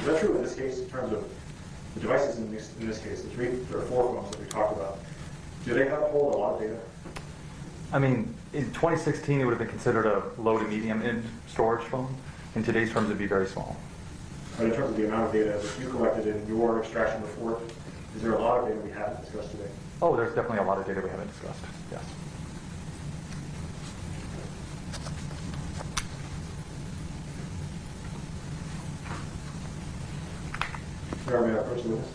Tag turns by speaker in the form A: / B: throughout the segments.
A: Is that true in this case in terms of the devices in this case, the 3 or 4 phones that we talked about? Do they hold a lot of data?
B: I mean, in 2016, it would have been considered a low to medium end storage phone. In today's terms, it'd be very small.
A: But in terms of the amount of data that you collected in your extraction report, is there a lot of data we haven't discussed today?
B: Oh, there's definitely a lot of data we haven't discussed, yes.
A: May I approach the witness?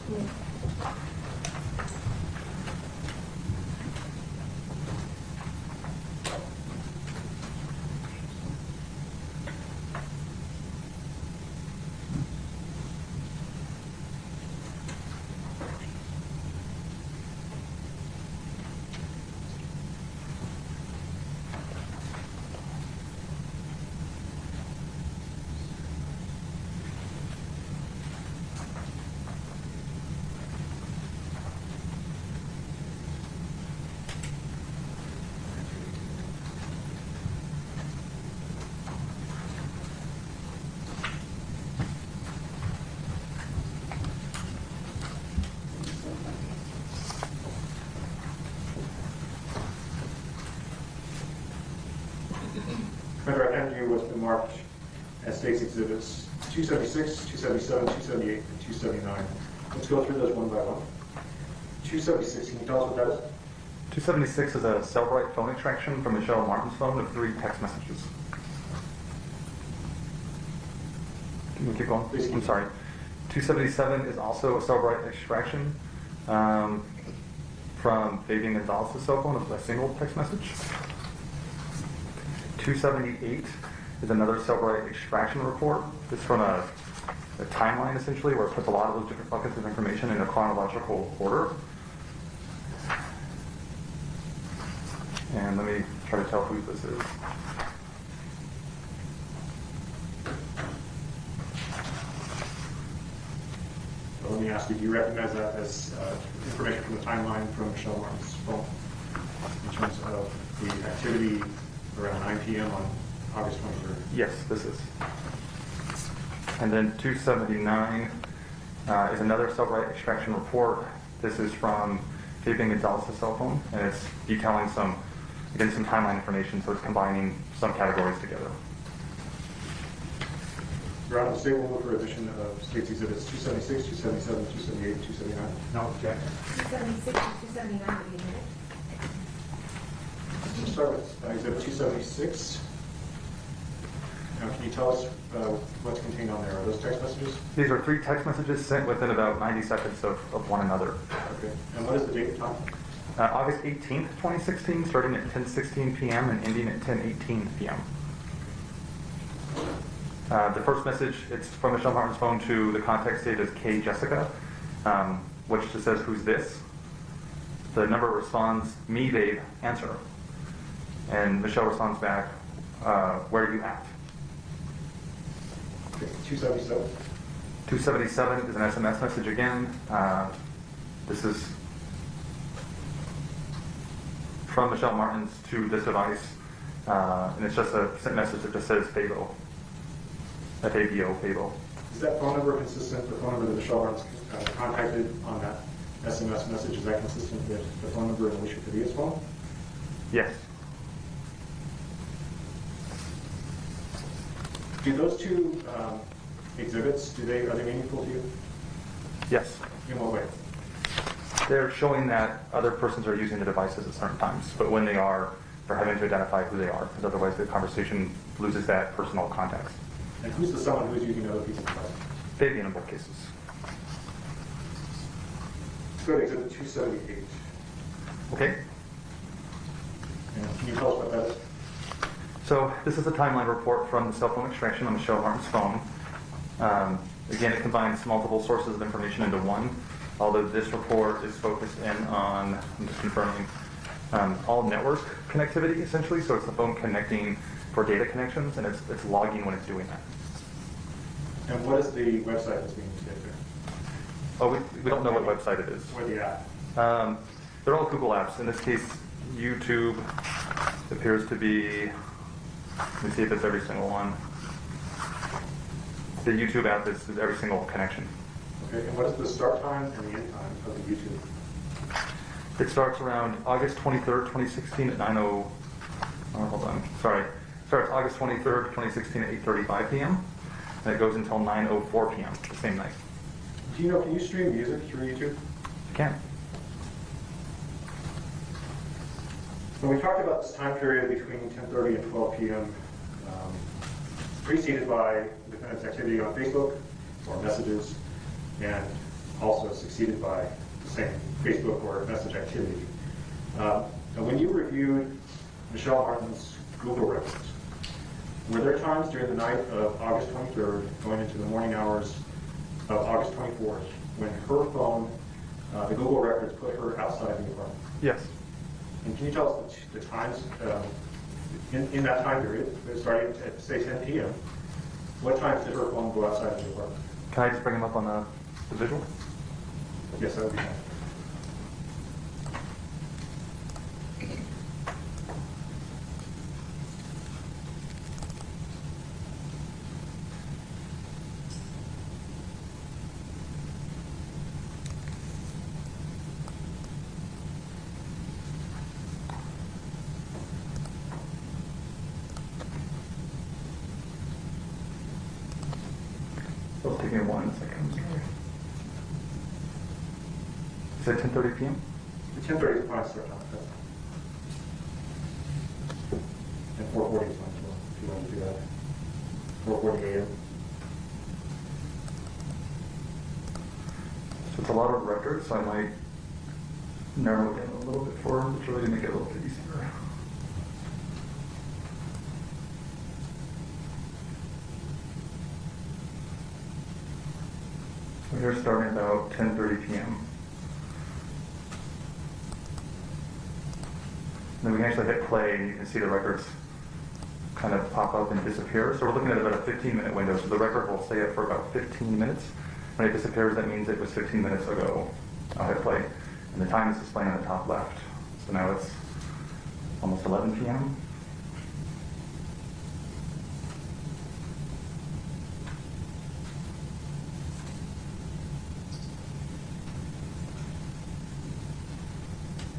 A: Remember, I handed you what's been marked as state's exhibits 276, 277, 278, and 279. Let's go through those one by one. 276, can you tell us what that is?
B: 276 is a cell-bright phone extraction from Michelle Martens' phone of 3 text messages. Can we keep going?
A: Please keep
B: I'm sorry. 277 is also a cell-bright extraction from Fabian Gonzales' cell phone of a single text message. 278 is another cell-bright extraction report. It's from a timeline, essentially, where it puts a lot of those different buckets of information in a chronological order. And let me try to tell who this is.
A: Well, let me ask you, do you recognize that as information from the timeline from Michelle Martens' phone in terms of the activity around 9 p.m. on August 23rd?
B: Yes, this is. And then 279 is another cell-bright extraction report. This is from Fabian Gonzales' cell phone, and it's detailing some timeline information, so it's combining some categories together.
A: Your Honor, the state will move for addition of state's exhibits 276, 277, 278, 279.
C: No objection.
D: 276 and 279 would be admitted.
A: Let's start with exhibit 276. Now, can you tell us what's contained on there? Are those text messages?
B: These are 3 text messages sent within about 90 seconds of one another.
A: Okay. And what is the date and time?
B: August 18th, 2016, starting at 10:16 p.m. and ending at 10:18 p.m. The first message, it's from Michelle Martens' phone to the contact state as K Jessica, which just says, "Who's this?" The number responds, "Me, babe, answer." And Michelle responds back, "Where are you at?"
A: Okay. 277.
B: 277 is an SMS message again. This is from Michelle Martens to this device, and it's just a sent message that just says Fabo. F-A-B-O, Fabo.
A: Is that phone number consistent, the phone number that Michelle Martens contacted on that SMS message, is that consistent with the phone number in Alicia Padilla's phone?
B: Yes.
A: Do those two exhibits, are they meaningful to you?
B: Yes.
A: In what way?
B: They're showing that other persons are using the devices at certain times, but when they are, they're having to identify who they are, because otherwise the conversation loses that personal context.
A: And who's the someone who's using other people's devices?
B: Fabian in both cases.
A: Let's go to exhibit 278.
B: Okay.
A: And can you tell us what that is?
B: So this is a timeline report from the cell phone extraction on Michelle Martens' phone. Again, it combines multiple sources of information into one, although this report is focused in on, I'm just confirming, all network connectivity, essentially. So it's the phone connecting for data connections, and it's logging when it's doing that.
A: And what is the website that's being used there?
B: Oh, we don't know what website it is.
A: Or the app?
B: They're all Google apps. In this case, YouTube appears to be, let me see if it's every single one. The YouTube app is every single connection.
A: Okay, and what is the start time and the end time of the YouTube?
B: It starts around August 23rd, 2016 at 9:00. Oh, hold on. Sorry. It starts August 23rd, 2016 at 8:35 p.m. and it goes until 9:04 p.m. the same night.
A: Do you know, can you stream music through YouTube?
B: You can.
A: When we talked about this time period between 10:30 and 12 p.m., preceded by defendant's activity on Facebook or messages, and also succeeded by the same Facebook or message activity. And when you reviewed Michelle Martens' Google records, were there times during the night of August 23rd, going into the morning hours of August 24th, when her phone, the Google records put her outside the apartment?
B: Yes.
A: And can you tell us the times in that time period, starting at say 10 p.m., what times did her phone go outside the apartment?
B: Can I just bring them up on the visual?
A: Yes, that would be fine.
B: It'll take me 1 second. Is it 10:30 p.m.?
A: The 10:30 is fine start time. And 4:40 is fine as well, if you want to do that. 4:40 a.m.
B: So it's a lot of records, so I might narrow it in a little bit for them to really make it a little bit easier. So here starting about 10:30 p.m. Then we can actually hit play and you can see the records kind of pop up and disappear. So we're looking at about a 15-minute window. So the record will stay up for about 15 minutes. When it disappears, that means it was 15 minutes ago. I'll hit play. And the time is displayed on the top left. So now it's almost 11 p.m.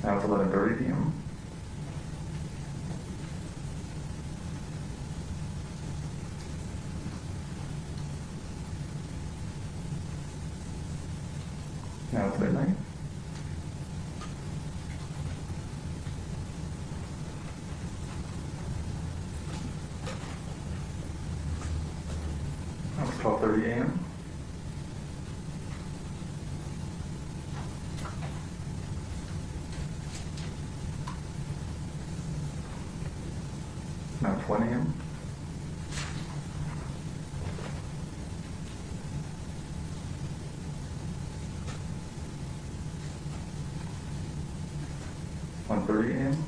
B: Now it's 11:30 p.m. Now it's midnight. Now it's 12:30 a.m. Now 20 a.m. One 30 a.m.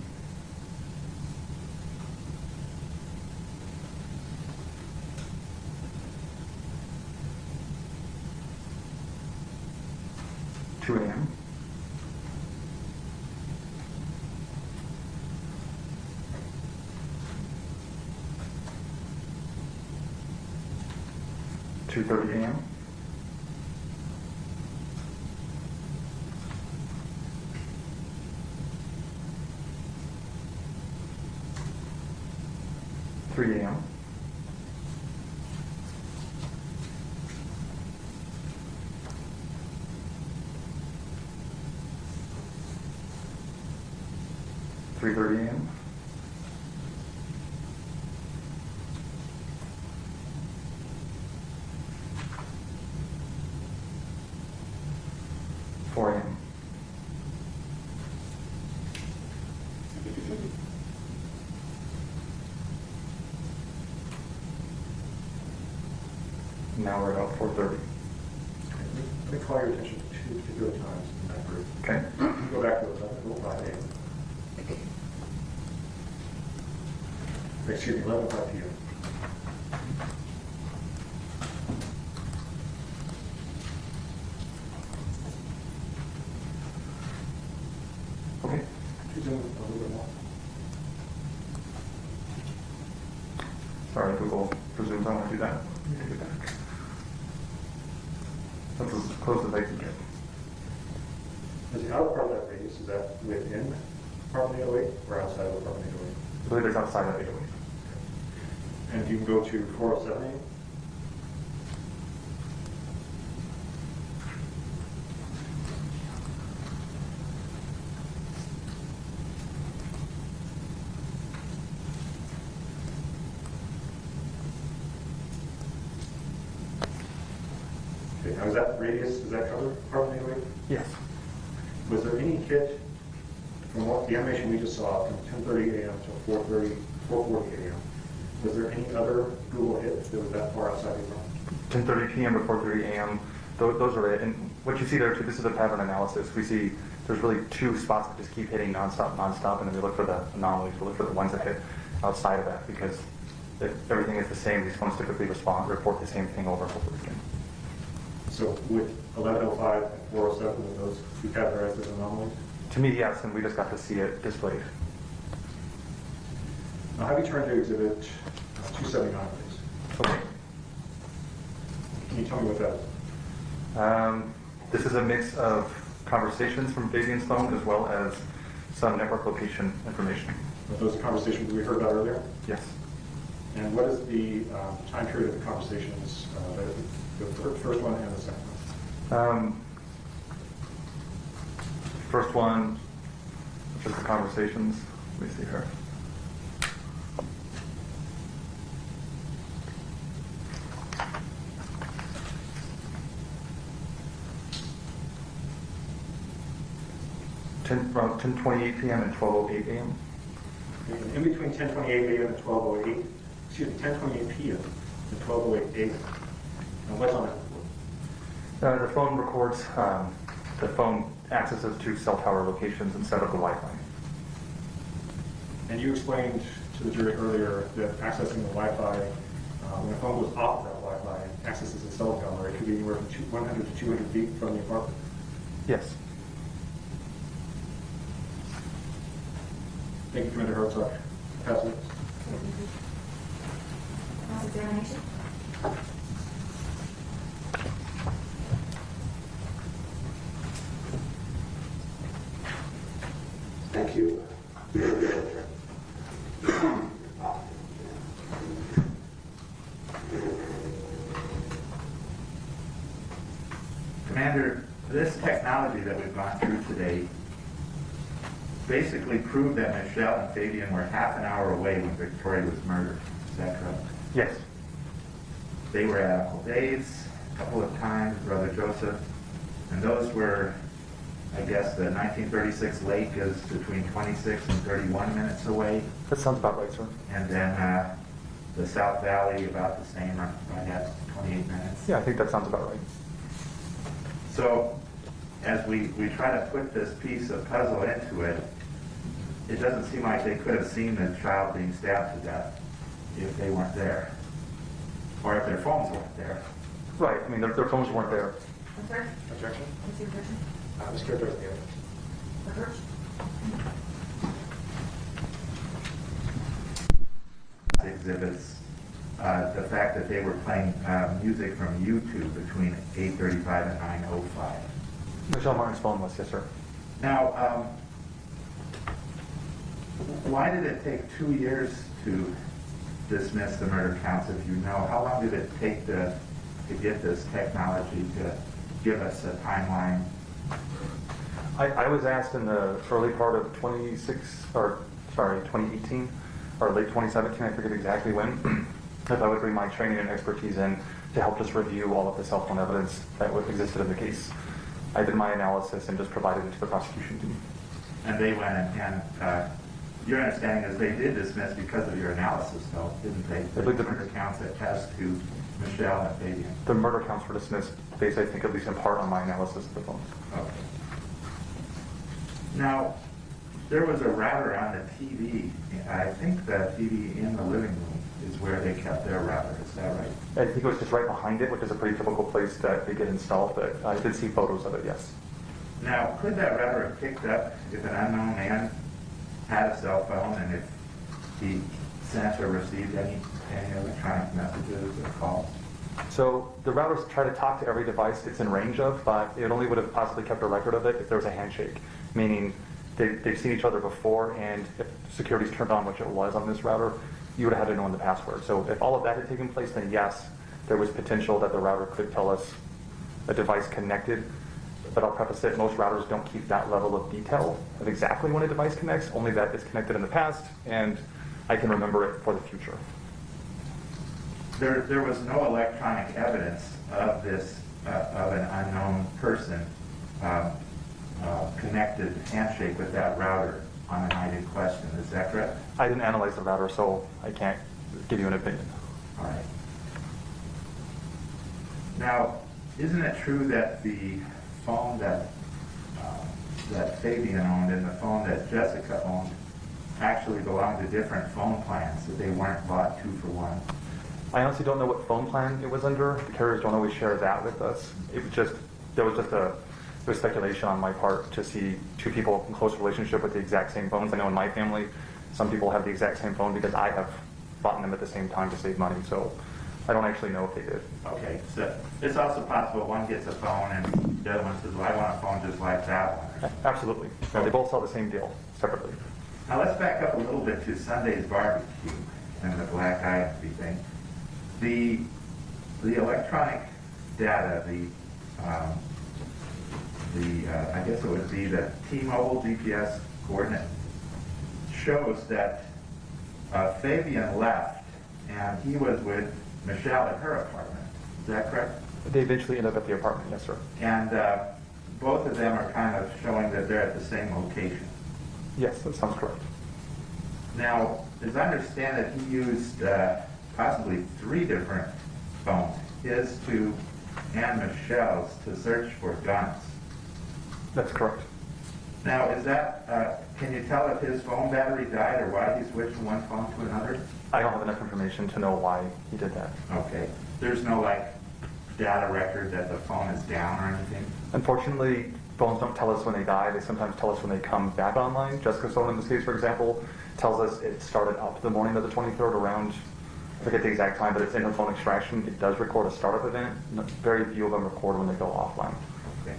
B: Two a.m. 2:30 a.m. 3 a.m. 3:30 a.m. 4 a.m. Now we're about 4:30.
A: Let me call your attention to two particular times in that group.
B: Okay.
A: Go back to 11:05 a.m. Excuse me, 11:05 p.m.
B: Okay.
A: Could you zoom a little bit more?
B: Sorry, Google presumes I want to do that. Let me take it back. That's as close as I can get.
A: Is the outer part of that radius, is that within apartment 808 or outside of apartment 808?
B: I believe it's outside of 808.
A: And you can go to 407? Okay, now is that radius, does that cover apartment 808?
B: Yes.
A: Was there any hit from what the animation we just saw from 10:30 a.m. to 4:40 a.m.? Was there any other Google hit that was that far outside your phone?
B: 10:30 p.m. to 4:30 a.m. Those are it. And what you see there too, this is a pattern analysis. We see there's really two spots that just keep hitting nonstop, and then we look for the anomalies. We look for the ones that hit outside of that because if everything is the same, these phones typically report the same thing over and over again.
A: So with 1105 and 407, were those two categorized as anomalies?
B: To me, yes, and we just got to see it displayed.
A: Now have you turned to exhibit 279, please?
B: Okay.
A: Can you tell me what that is?
B: This is a mix of conversations from Fabian's phone as well as some network location information.
A: Are those conversations we heard about earlier?
B: Yes.
A: And what is the time period of the conversations, the first one and the second one?
B: First one, which is the conversations. Let me see here. Around 10:28 p.m. and 12:08 a.m.
A: And in between 10:28 a.m. and 12:08, excuse me, 10:28 p.m. and 12:08 a.m. And what's on that report?
B: The phone records, the phone accesses to cell tower locations instead of the Wi-Fi.
A: And you explained to the jury earlier that accessing the Wi-Fi, when a phone goes off that Wi-Fi and accesses a cell tower, it could be anywhere from 100 to 200 feet from the apartment.
B: Yes.
A: Thank you, Commander Herzog. Pass it.
D: Cross-examination?
C: Thank you.
E: Commander, this technology that we've gone through today basically proved that Michelle and Fabian were half an hour away when Victoria was murdered. Is that correct?
B: Yes.
E: They were at Uncle Dave's a couple of times, Brother Joseph, and those were, I guess, the 1936 lake is between 26 and 31 minutes away,
B: That sounds about right, sir.
E: and then the South Valley about the same, right at 28 minutes.
B: Yeah, I think that sounds about right.
E: So, as we try to put this piece of puzzle into it, it doesn't seem like they could have seen the child being stabbed to death if they weren't there, or if their phones weren't there.
B: Right. I mean, their phones weren't there.
D: I'm sorry?
A: Objection?
D: What's your objection?
A: Mischaracterized the evidence.
D: Rehearse?
E: Exhibits the fact that they were playing music from YouTube between 8:35 and 9:05.
B: Michelle Martens' phone was, yes, sir.
E: Now, why did it take 2 years to dismiss the murder counts, if you know? How long did it take to get this technology to give us a timeline?
B: I was asked in the early part of 2018, or late 2017, I forget exactly when, if I would bring my training and expertise in to help just review all of the cell phone evidence that existed in the case. I did my analysis and just provided it to the prosecution team.
E: And they went and your understanding is they did dismiss because of your analysis, though, didn't they?
B: I believe
E: The murder counts that test to Michelle and Fabian.
B: The murder counts were dismissed based, I think, at least in part on my analysis of the phones.
E: Okay. Now, there was a router on the TV. I think the TV in the living room is where they kept their router. Is that right?
B: I think it was just right behind it, which is a pretty typical place that they get installed, but I did see photos of it, yes.
E: Now, could that router have picked up if an unknown man had a cell phone and if he sent or received any electronic messages or calls?
B: So the routers try to talk to every device it's in range of, but it only would have possibly kept a record of it if there was a handshake, meaning they've seen each other before, and if security's turned on, which it was on this router, you would have had to know the password. So if all of that had taken place, then yes, there was potential that the router could tell us a device connected. But I'll preface it, most routers don't keep that level of detail of exactly when a device connects, only that it's connected in the past, and I can remember it for the future.
E: There was no electronic evidence of this, of an unknown person connected handshake with that router on the night in question. Is that correct?
B: I didn't analyze the router, so I can't give you an opinion.
E: All right. Now, isn't it true that the phone that Fabian owned and the phone that Jessica owned actually belonged to different phone plans, that they weren't bought 2 for 1?
B: I honestly don't know what phone plan it was under. The carriers don't always share that with us. It was speculation on my part to see 2 people in close relationship with the exact same phones. I know in my family, some people have the exact same phone because I have bought them at the same time to save money. So I don't actually know if they did.
E: Okay, so it's also possible one gets a phone and the other one says, well, I want a phone just like that one.
B: Absolutely. Yeah, they both sell the same deal separately.
E: Now let's back up a little bit to Sunday's barbecue and the black eye and everything. The electronic data, I guess it would be the T-Mobile GPS coordinate, shows that Fabian left and he was with Michelle at her apartment. Is that correct?
B: They eventually end up at the apartment, yes, sir.
E: And both of them are kind of showing that they're at the same location.
B: Yes, that sounds correct.
E: Now, as I understand it, he used possibly 3 different phones, his 2 and Michelle's, to search for guns.
B: That's correct.
E: Now, is that, can you tell if his phone battery died or why he switched from one phone to another?
B: I don't have enough information to know why he did that.
E: Okay. There's no, data record that the phone is down or anything?
B: Unfortunately, phones don't tell us when they die. They sometimes tell us when they come back online. Jessica's phone in this case, for example, tells us it started up the morning of the 23rd around, I forget the exact time, but it's in her phone extraction. It does record a startup event. Very few of them record when they go offline.
E: Okay.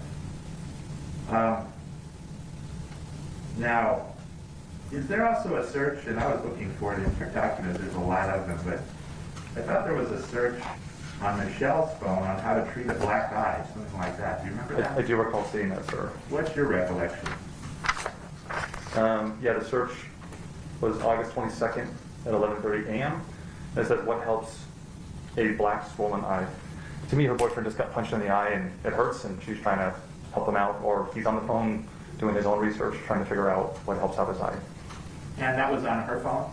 E: Now, is there also a search, and I was looking for it in your documents, there's a lot of them, but I thought there was a search on Michelle's phone on how to treat a black eye, something like that. Do you remember that?
B: I do recall seeing that, sir.
E: What's your recollection?
B: Yeah, the search was August 22nd at 11:30 a.m. It says, what helps a black swollen eye? To me, her boyfriend just got punched in the eye and it hurts, and she's trying to help him out, or he's on the phone doing his own research, trying to figure out what helps out his eye.
E: And that was on her phone?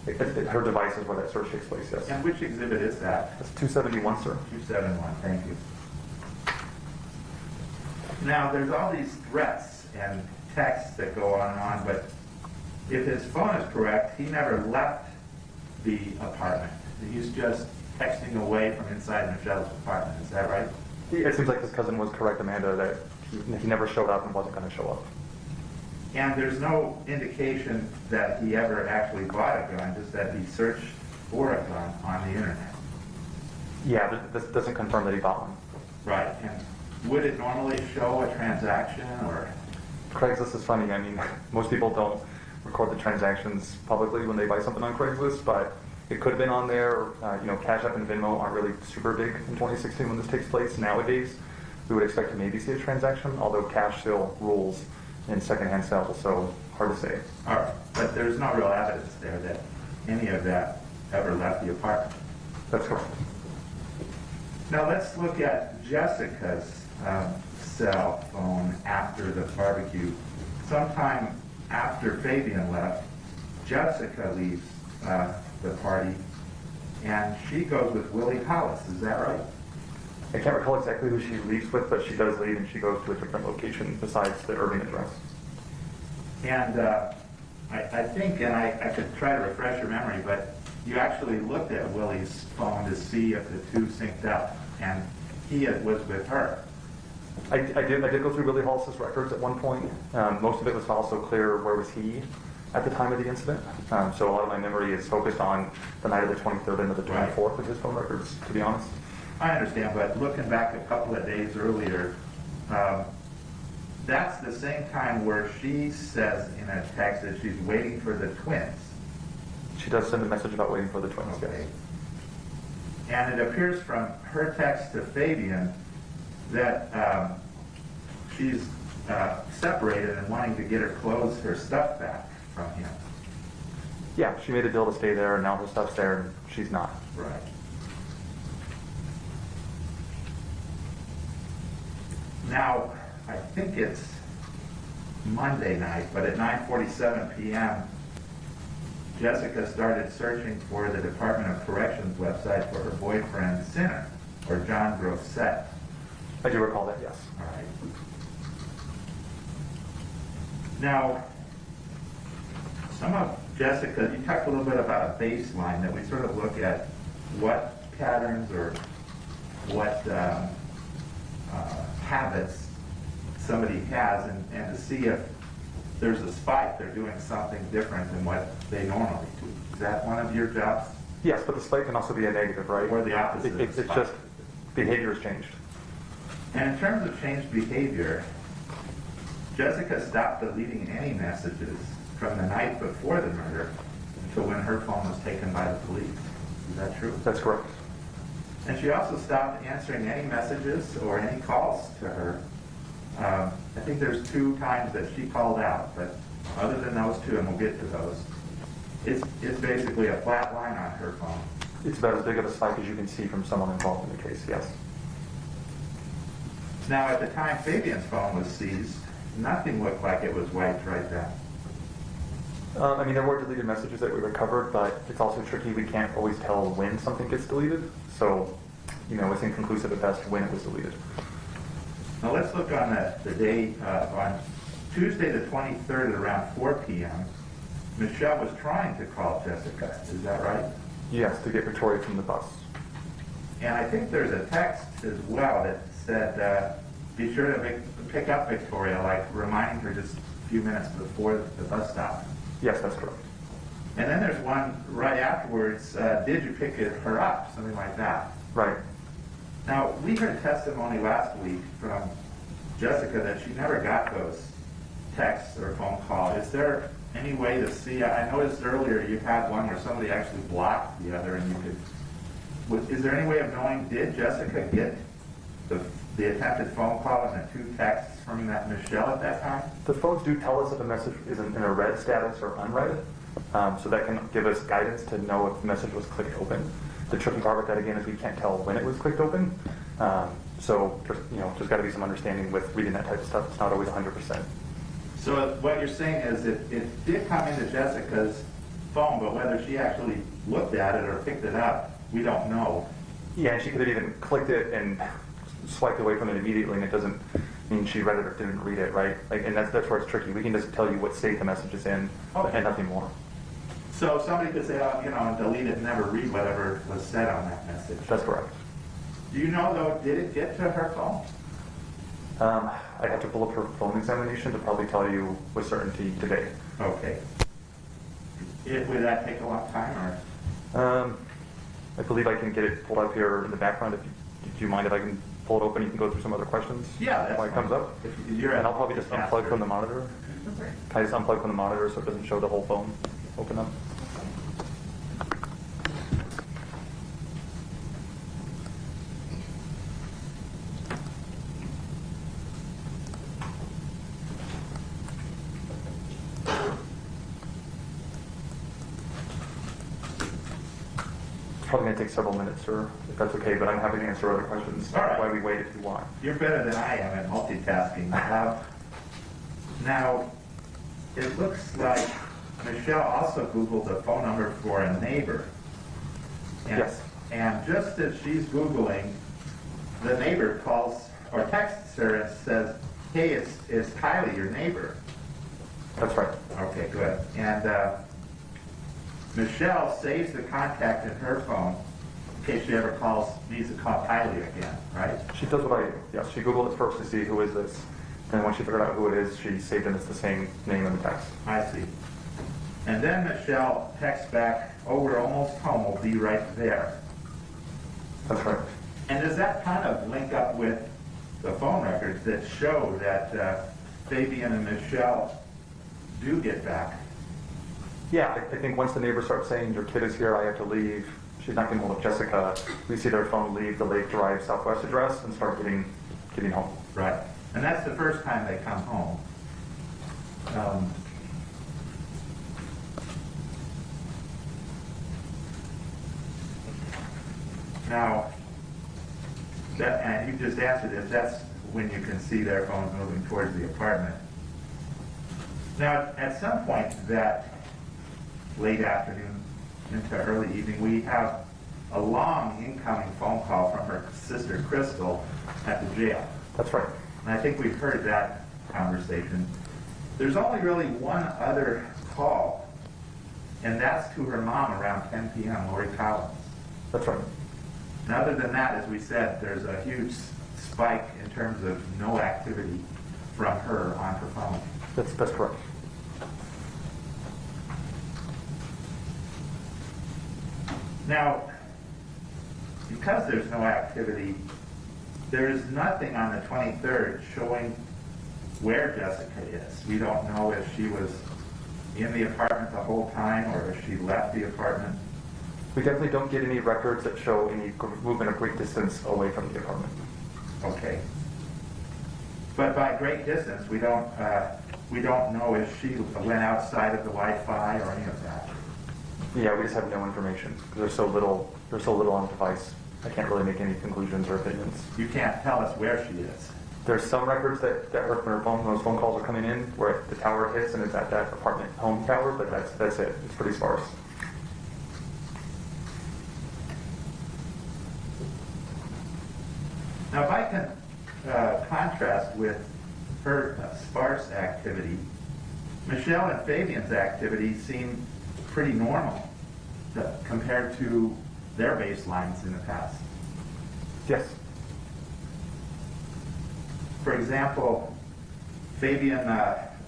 B: Her device is where that search takes place, yes.
E: And which exhibit is that?
B: That's 271, sir.
E: 271, thank you. Now, there's all these threats and texts that go on and on, but if his phone is correct, he never left the apartment. He's just texting away from inside Michelle's apartment. Is that right?
B: It seems like his cousin was correct, Amanda, that he never showed up and wasn't going to show up.
E: And there's no indication that he ever actually bought a gun, just that he searched for a gun on the internet.
B: Yeah, this doesn't confirm that he bought one.
E: Right. And would it normally show a transaction or?
B: Craigslist is funny. I mean, most people don't record the transactions publicly when they buy something on Craigslist, but it could have been on there. Cash App and Venmo aren't really super big in 2016 when this takes place. Nowadays, we would expect to maybe see a transaction, although cash still rules in secondhand sales, so hard to say.
E: All right, but there's no real evidence there that any of that ever left the apartment.
B: That's correct.
E: Now let's look at Jessica's cell phone after the barbecue. Sometime after Fabian left, Jessica leaves the party, and she goes with Willie Hollis. Is that right?
B: I can't recall exactly who she leaves with, but she does leave and she goes to a different location besides the Irving address.
E: And I think, and I could try to refresh your memory, but you actually looked at Willie's phone to see if the two synced up, and he was with her.
B: I did go through Willie Hollis's records at one point. Most of it was also clear where was he at the time of the incident. So a lot of my memory is focused on the night of the 23rd and of the 24th of his phone records, to be honest.
E: I understand, but looking back a couple of days earlier, that's the same time where she says in a text that she's waiting for the twins.
B: She does send a message about waiting for the twins.
E: Okay. And it appears from her text to Fabian that she's separated and wanting to get her clothes, her stuff back from him.
B: Yeah, she made a deal to stay there, and now her stuff's there, and she's not.
E: Right. Now, I think it's Monday night, but at 9:47 p.m., Jessica started searching for the Department of Corrections website for her boyfriend, Sinner, or John Grosset.
B: I do recall that, yes.
E: All right. Now, some of Jessica, you talked a little bit about a baseline that we sort of look at what patterns or what habits somebody has and to see if there's a spike, they're doing something different than what they normally do. Is that one of your jobs?
B: Yes, but the spike can also be a negative, right?
E: Or the opposite of
B: It's
E: spike?
B: just behavior has changed.
E: And in terms of changed behavior, Jessica stopped deleting any messages from the night before the murder until when her phone was taken by the police. Is that true?
B: That's correct.
E: And she also stopped answering any messages or any calls to her. I think there's 2 times that she called out, but other than those 2, and we'll get to those, it's basically a flat line on her phone.
B: It's about as big of a spike as you can see from someone involved in the case, yes.
E: Now, at the time Fabian's phone was seized, nothing looked like it was wiped right then.
B: I mean, there were deleted messages that we recovered, but it's also tricky. We can't always tell when something gets deleted. So, it's inconclusive at best when it was deleted.
E: Now let's look on the day, on Tuesday the 23rd at around 4 p.m., Michelle was trying to call Jessica. Is that right?
B: Yes, to get Victoria from the bus.
E: And I think there's a text as well that said, be sure to pick up Victoria, like reminding her just a few minutes before the bus stop.
B: Yes, that's correct.
E: And then there's one right afterwards, did you pick her up? Something like that.
B: Right.
E: Now, we heard testimony last week from Jessica that she never got those texts or phone calls. Is there any way to see? I noticed earlier you had one where somebody actually blocked the other, and you could. Is there any way of knowing, did Jessica get the attempted phone call and the 2 texts from that Michelle at that time?
B: The phones do tell us if a message is in a read status or unread, so that can give us guidance to know if the message was clicked open. The tricky part with that, again, is we can't tell when it was clicked open. So there's got to be some understanding with reading that type of stuff. It's not always 100%.
E: So what you're saying is it did come into Jessica's phone, but whether she actually looked at it or picked it up, we don't know.
B: Yeah, and she could have even clicked it and swiped away from it immediately, and it doesn't mean she read it or didn't read it, right? And that's where it's tricky. We can just tell you what state the message is in,
E: Okay.
B: and nothing more.
E: So somebody could say, and delete it and never read whatever was said on that message.
B: That's correct.
E: Do you know, though, did it get to her phone?
B: I'd have to pull up her phone examination to probably tell you with certainty today.
E: Okay. Would that take a long time, or?
B: I believe I can get it pulled up here in the background. Do you mind if I can pull it open? You can go through some other questions.
E: Yeah, that's
B: while it
E: fine.
B: comes up. And I'll probably just unplug from the monitor. Can I just unplug from the monitor so it doesn't show the whole phone open up? Probably going to take several minutes, sir, if that's okay, but I'm happy to answer other questions.
E: All right.
B: Why we wait if you want.
E: You're better than I am at multitasking. Now, it looks like Michelle also Googled the phone number for a neighbor. And,
B: Yes.
E: And just as she's Googling, the neighbor calls or texts her and says, hey, it's Kylie, your neighbor.
B: That's right.
E: Okay, good. And Michelle saves the contact in her phone in case she ever needs to call Kylie again, right?
B: She does what I do. Yes, she Googled it first to see who is this. And when she figured out who it is, she saved it as the same name in the text.
E: I see. And then Michelle texts back, oh, we're almost home, we'll be right there.
B: That's right.
E: And does that kind of link up with the phone records that show that Fabian and Michelle do get back?
B: Yeah, I think once the neighbors start saying, your kid is here, I have to leave, she's not getting hold of Jessica, we see their phone leave the Lake Drive Southwest address and start getting home.
E: Right. And that's the first time they come home. Now, and you just answered this, that's when you can see their phones moving towards the apartment. Now, at some point that late afternoon into early evening, we have a long incoming phone call from her sister Crystal at the jail.
B: That's right.
E: And I think we've heard that conversation. There's only really one other call, and that's to her mom around 10 p.m., Lori Collins.
B: That's right.
E: And other than that, as we said, there's a huge spike in terms of no activity from her on her phone.
B: That's correct.
E: Now, because there's no activity, there is nothing on the 23rd showing where Jessica is. We don't know if she was in the apartment the whole time or if she left the apartment.
B: We definitely don't get any records that show any movement of great distance away from the apartment.
E: Okay. But by great distance, we don't know if she went outside of the Wi-Fi or any of that.
B: Yeah, we just have no information because there's so little on the device. I can't really make any conclusions or opinions.
E: You can't tell us where she is.
B: There's some records that work when those phone calls are coming in where the tower hits and it's at that apartment home tower, but that's it. It's pretty sparse.
E: Now, if I can contrast with her sparse activity, Michelle and Fabian's activity seemed pretty normal compared to their baselines in the past.
B: Yes.
E: For example, Fabian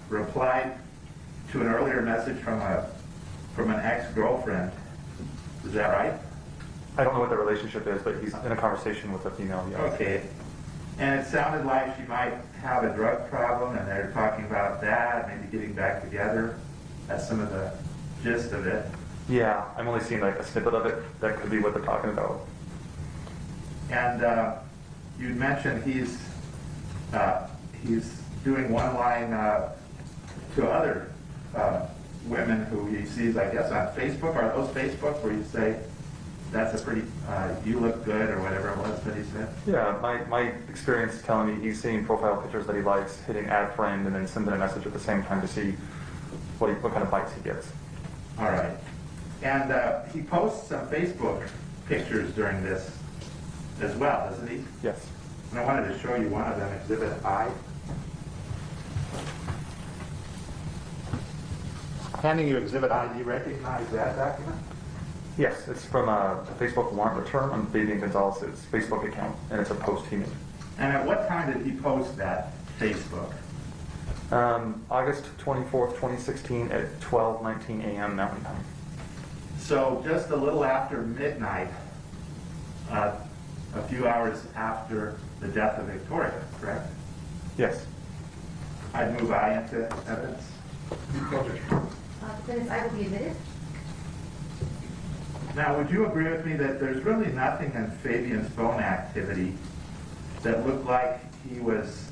E: replied to an earlier message from an ex-girlfriend. Is that right?
B: I don't know what the relationship is, but he's in a conversation with a female. Yeah.
E: Okay. And it sounded like she might have a drug problem, and they're talking about that, maybe getting back together. That's some of the gist of it.
B: Yeah, I'm only seeing like a snippet of it. That could be what they're talking about.
E: And you mentioned he's doing one line to other women who he sees, I guess, on Facebook. Are those Facebook where you say, that's a pretty, you look good, or whatever it was that he said?
B: Yeah, my experience is telling me he's seeing profile pictures that he likes, hitting add friend, and then sending a message at the same time to see what kind of bites he gets.
E: All right. And he posts some Facebook pictures during this as well, doesn't he?
B: Yes.
E: And I wanted to show you one of them, Exhibit I. Handing you Exhibit I, do you recognize that document?
B: Yes, it's from a Facebook warrant return on Fabian Gonzales' Facebook account, and it's a post he made.
E: And at what time did he post that Facebook?
B: August 24th, 2016 at 12:19 a.m. Mountain Time.
E: So just a little after midnight, a few hours after the death of Victoria, correct?
B: Yes.
E: I'd move I into evidence.
D: Defendants, I will be admitted.
E: Now, would you agree with me that there's really nothing in Fabian's phone activity that looked like he was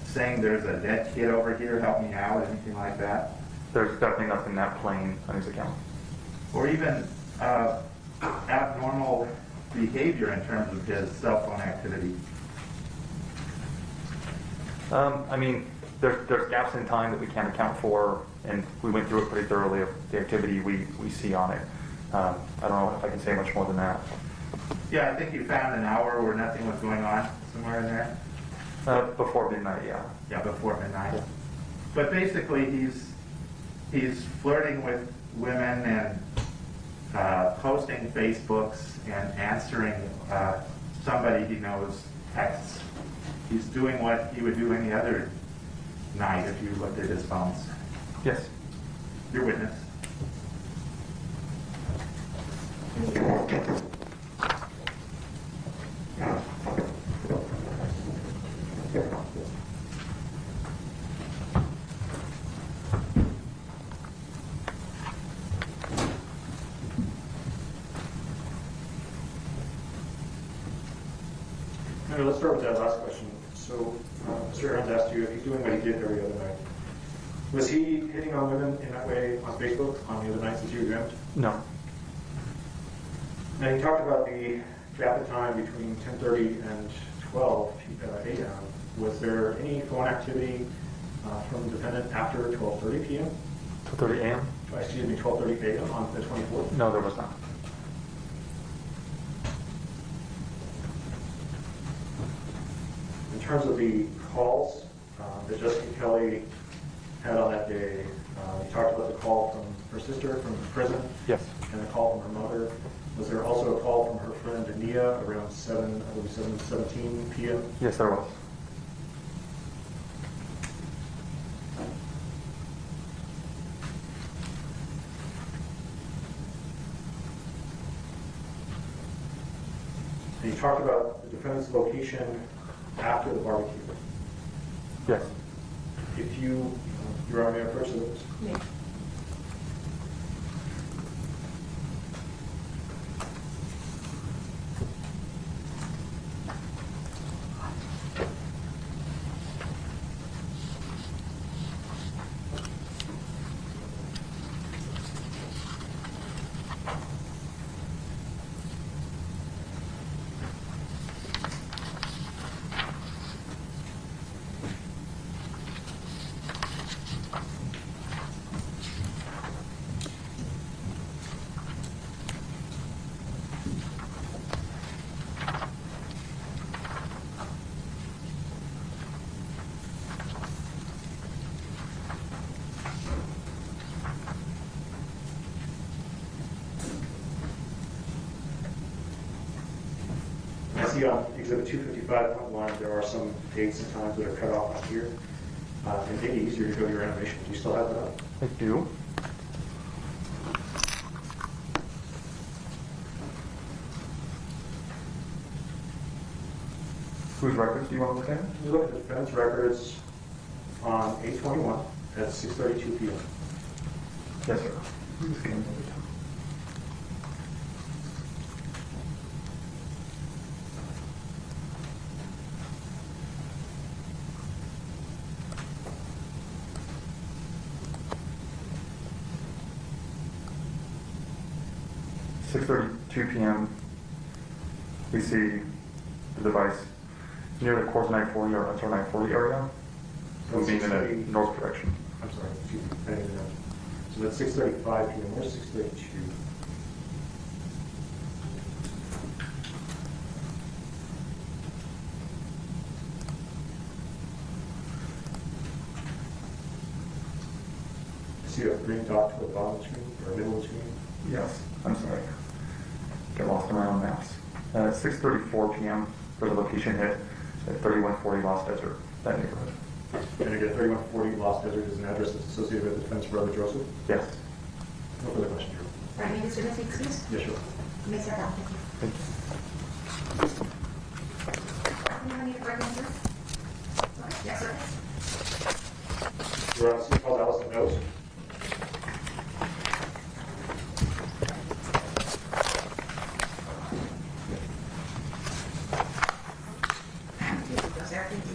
E: saying there's a dead kid over here, help me out, anything like that?
B: There's definitely nothing that plain on his account.
E: Or even abnormal behavior in terms of his cell phone activity?
B: I mean, there's gaps in time that we can't account for, and we went through it pretty thoroughly of the activity we see on it. I don't know if I can say much more than that.
E: Yeah, I think you found an hour where nothing was going on somewhere in there.
B: Before midnight, yeah.
E: Yeah, before midnight.
B: Yeah.
E: But basically, he's flirting with women and posting Facebooks and answering somebody he knows texts. He's doing what he would do any other night if you looked at his phones.
B: Yes.
E: Your witness.
A: All right, let's start with that last question. So, Mr. Aaron's asked you if he's doing what he did every other night. Was he hitting on women in that way on Facebook on the other nights that you examined?
B: No.
A: And he talked about the gap in time between 10:30 and 12 a.m. Was there any phone activity from the defendant after 12:30 p.m.?
B: 2:30 a.m.?
A: Excuse me, 12:30 a.m. on the 24th?
B: No, there was not.
A: In terms of the calls that Jessica Kelley had on that day, you talked about the call from her sister from prison
B: Yes.
A: and a call from her mother. Was there also a call from her friend Ania around 7:17 p.m.?
B: Yes, there was.
A: And you talked about the defendant's location after the barbecue.
B: Yes.
A: If Your Honor, may I approach the witness?
D: Yeah.
A: I see on Exhibit 255.1, there are some dates and times that are cut off on here. And maybe easier to go to your animation. Do you still have that up?
B: I do. Whose records do you want to look at?
A: You look at the defense records on 8/21 at 6:32 p.m.
B: Yes, sir. Just give me a minute. (6:32 p.m.) We see the device near the course 940 or enter 940 area, moving in a north direction.
A: I'm sorry, excuse me. I didn't know. So that's 6:35 p.m. Where's 6:32? I see a green dot to the bottom of the screen, or middle of the screen.
B: Yes, I'm sorry. Get lost in my own maps. 6:34 p.m. for the location hit at 3140 Lost Desert, that neighborhood.
A: And again, 3140 Lost Desert is an address that's associated with the defense brother Joseph.
B: Yes.
A: No further questions.
D: All right, may this witness be excused?
A: Yes, sure.
D: You may start off. Thank you.
B: Thank you.
D: Anyone need a break answer? Yes, sir.
A: Your Honor, see Gonzales and knows.
D: Yes, sir. Thank you.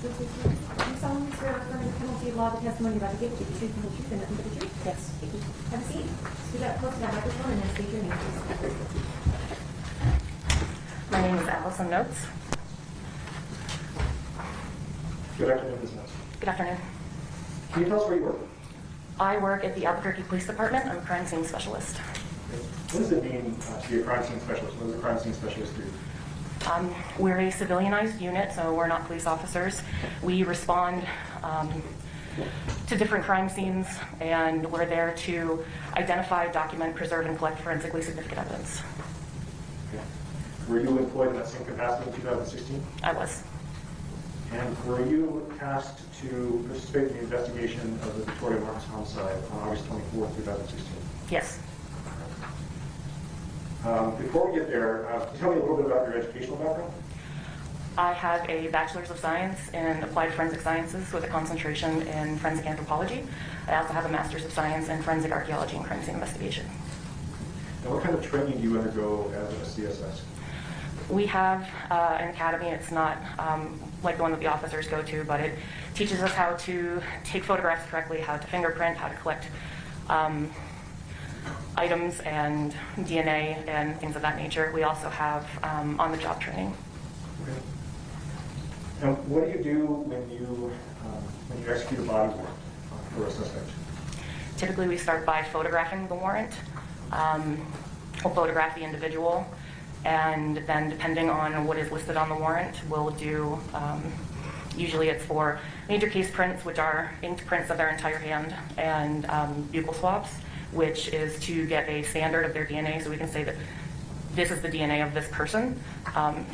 D: You solemnly swear affirming the penalty of law, the testimony about to give will be the truth and the truth and nothing but the truth? Yes. Thank you. Have a seat. Speak up close to that microphone and then state your name, please.
C: My name is Allison Notes.
A: Good afternoon, Ms. Ness.
C: Good afternoon.
A: Can you tell us where you work?
C: I work at the Albuquerque Police Department. I'm a crime scene specialist.
A: What does it mean to be a crime scene specialist? What does a crime scene specialist do?
C: We're a civilianized unit, so we're not police officers. We respond to different crime scenes, and we're there to identify, document, preserve, and collect forensically significant evidence.
A: Okay. Were you employed in that same capacity in 2016?
C: I was.
A: And were you tasked to participate in the investigation of the Victoria Martens homicide on August 24, 2016?
C: Yes.
A: Before we get there, can you tell me a little bit about your educational background?
C: I have a Bachelor's of Science in Applied Forensic Sciences with a concentration in Forensic Anthropology. I also have a Master's of Science in Forensic Archaeology and Crime Scene Investigation.
A: And what kind of training do you undergo as a CSS?
C: We have an academy. It's not like the one that the officers go to, but it teaches us how to take photographs correctly, how to fingerprint, how to collect items and DNA and things of that nature. We also have on-the-job training.
A: Okay. And what do you do when you execute a body warrant for a suspect?
C: Typically, we start by photographing the warrant. We'll photograph the individual, and then depending on what is listed on the warrant, we'll do, usually it's for major case prints, which are inked prints of their entire hand, and buccal swabs, which is to get a standard of their DNA so we can say that this is the DNA of this person.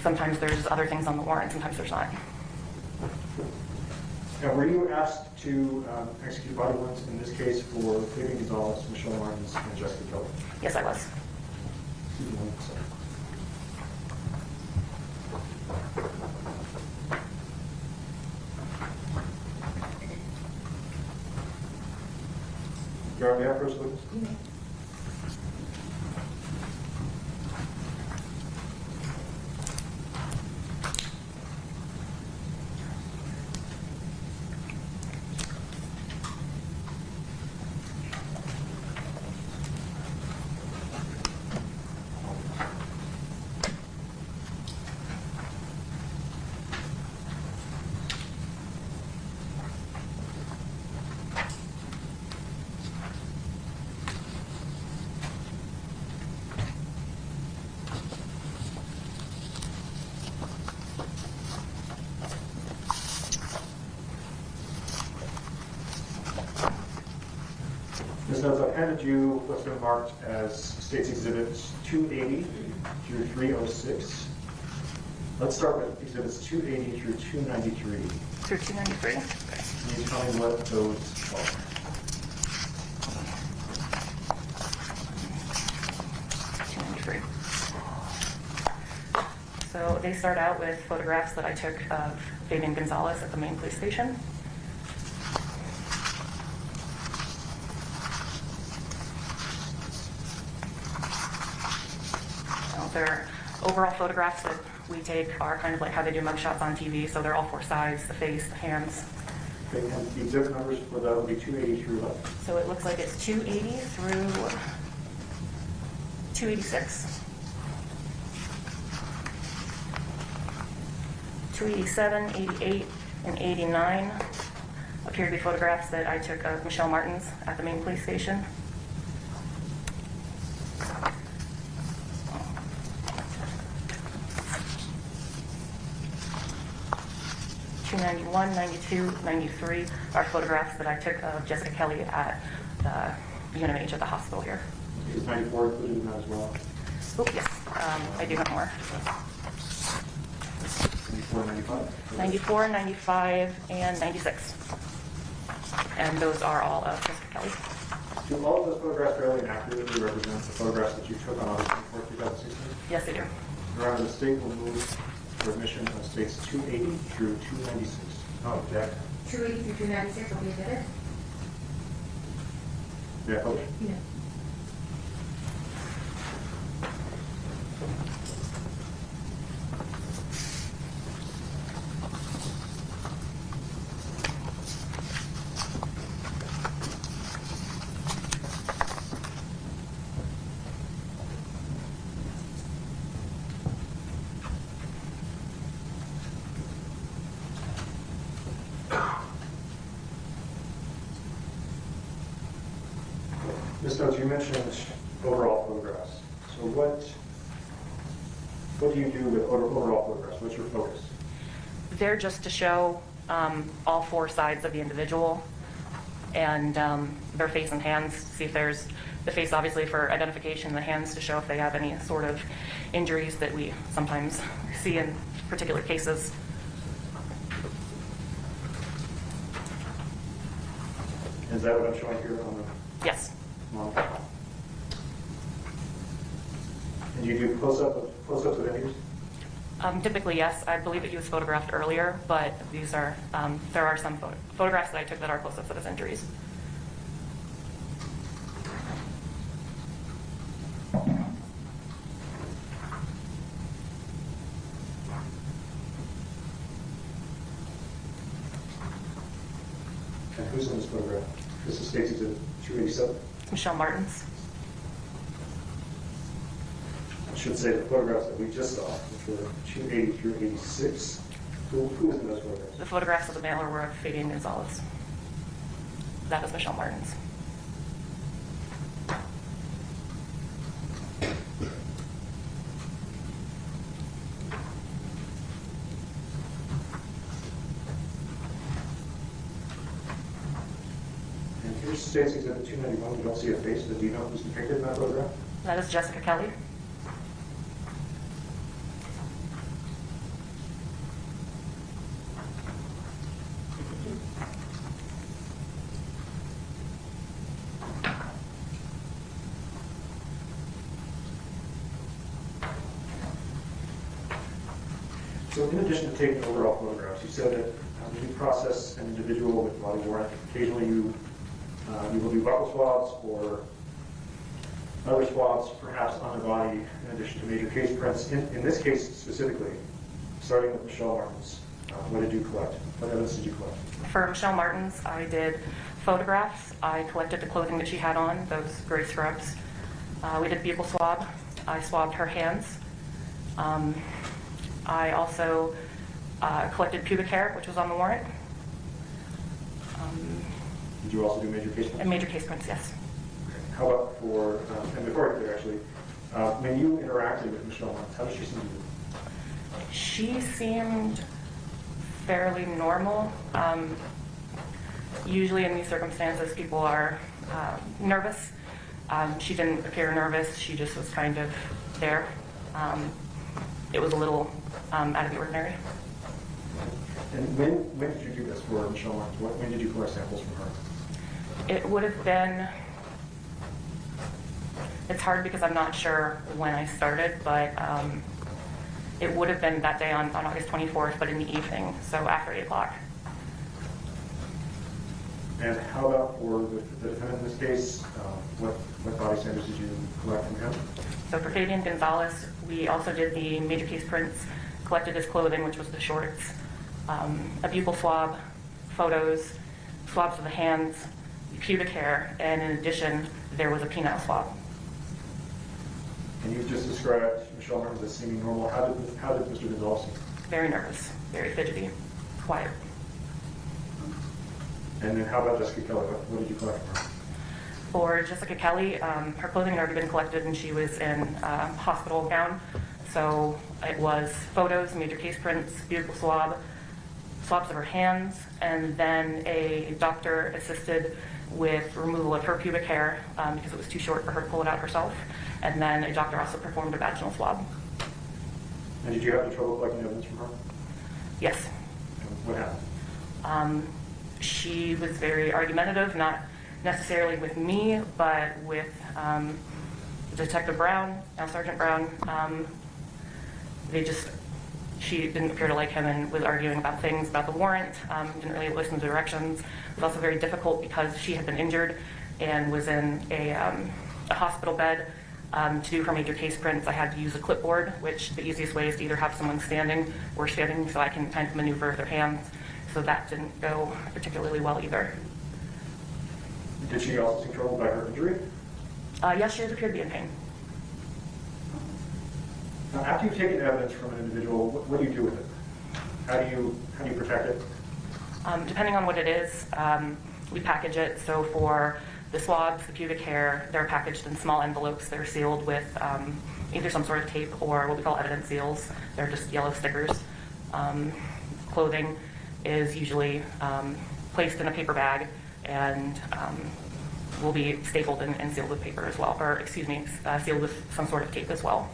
C: Sometimes there's other things on the warrant, sometimes there's not.
A: Now, were you asked to execute body warrants in this case for Fabian Gonzales, Michelle Martens, and Jessica Kelley?
C: Yes, I was.
A: Excuse me one second. You're on behalf of Prosecutors? Ms. Notes, I've handed you what's been marked as State's Exhibits 280 through 306. Let's start with Exhibits 280 through 293.
C: Through 293?
A: Can you tell me what those are?
C: So they start out with photographs that I took of Fabian Gonzales at the main police station. Their overall photographs that we take are kind of like how they do mugshots on TV, so they're all four sides, the face, the hands.
A: Okay, and the exhibit numbers for that would be 280 through what?
C: So it looks like it's 280 through 286. 287, 88, and 89 appear to be photographs that I took of Michelle Martens at the main police station. 291, 92, 93 are photographs that I took of Jessica Kelley at the Unit H at the hospital here.
A: Is 94 included in that as well?
C: Oh, yes, I do have more.
A: 94, 95?
C: 94, 95, and 96. And those are all of Jessica Kelley.
A: Do all of those photographs fairly accurately represent the photographs that you took on August 24, 2016?
C: Yes, they do.
A: Your Honor, the State will move for admission of States 280 through 296. No objection.
D: 280 through 296 will be admitted?
A: May I publish?
D: Yeah.
A: Ms. Notes, you mentioned overall photographs. So what do you do with overall photographs? What's your focus?
C: They're just to show all four sides of the individual and their face and hands, see if there's the face obviously for identification, the hands to show if they have any sort of injuries that we sometimes see in particular cases.
A: Is that what I'm showing here on the
C: Yes.
A: monitor? And do you do close-ups of injuries?
C: Typically, yes. I believe that he was photographed earlier, but these are there are some photographs that I took that are close-ups of his injuries.
A: And who's in this photograph? This is State's Exhibit 287.
C: It's Michelle Martens.
A: I should say the photographs that we just saw, which were 280 through 86. Who was in those photographs?
C: The photographs of the mailer were of Fabian Gonzales. That was Michelle Martens.
A: And here's State's Exhibit 291. We don't see a face, but do you know who's depicted in that photograph?
C: That is Jessica Kelley.
A: So in addition to taking overall photographs, you said that when you process an individual with body warrant, occasionally you will do buccal swabs or other swabs, perhaps on the body, in addition to major case prints. In this case specifically, starting with Michelle Martens, what did you collect? What evidence did you collect?
C: For Michelle Martens, I did photographs. I collected the clothing that she had on, those gray scrubs. We did buccal swab. I swabbed her hands. I also collected pubic hair, which was on the warrant.
A: Did you also do major case prints?
C: And major case prints, yes.
A: Okay. How about for, and before I did actually, when you interacted with Michelle Martens, how did she seem to you?
C: She seemed fairly normal. Usually in these circumstances, people are nervous. She didn't appear nervous. She just was kind of there. It was a little out of the ordinary.
A: And when did you do this for Michelle Martens? When did you collect samples from her?
C: It would have been, it's hard because I'm not sure when I started, but it would have been that day on August 24th, but in the evening, so after 8 o'clock.
A: And how about for the defendant in this case? What body samples did you collect from him?
C: So for Fabian Gonzales, we also did the major case prints, collected his clothing, which was the shorts, a buccal swab, photos, swabs of the hands, pubic hair, and in addition, there was a penile swab.
A: And you just described Michelle Martens as seeming normal. How did Mr. Gonzales seem?
C: Very nervous, very fidgety, quiet.
A: And then how about Jessica Kelley? What did you collect from her?
C: For Jessica Kelley, her clothing had already been collected and she was in a hospital gown. So it was photos, major case prints, buccal swab, swabs of her hands, and then a doctor assisted with removal of her pubic hair because it was too short for her to pull it out herself. And then a doctor also performed a vaginal swab.
A: And did you have any trouble collecting evidence from her?
C: Yes.
A: And what happened?
C: She was very argumentative, not necessarily with me, but with Detective Brown, now Sergeant Brown. She didn't appear to like him and was arguing about things about the warrant, didn't really listen to directions. It was also very difficult because she had been injured and was in a hospital bed. To do her major case prints, I had to use a clipboard, which the easiest way is to either have someone standing or sitting so I can kind of maneuver their hands. So that didn't go particularly well either.
A: Did she also seem troubled by her injury?
C: Yes, she does appear to be in pain.
A: Now, after you've taken evidence from an individual, what do you do with it? How do you protect it?
C: Depending on what it is, we package it. So for The swabs, the pubic hair, they're packaged in small envelopes. They're sealed with either some sort of tape or what we call evidence seals. They're just yellow stickers. Clothing is usually placed in a paper bag and will be stapled and sealed with paper as well, or excuse me, sealed with some sort of tape as well.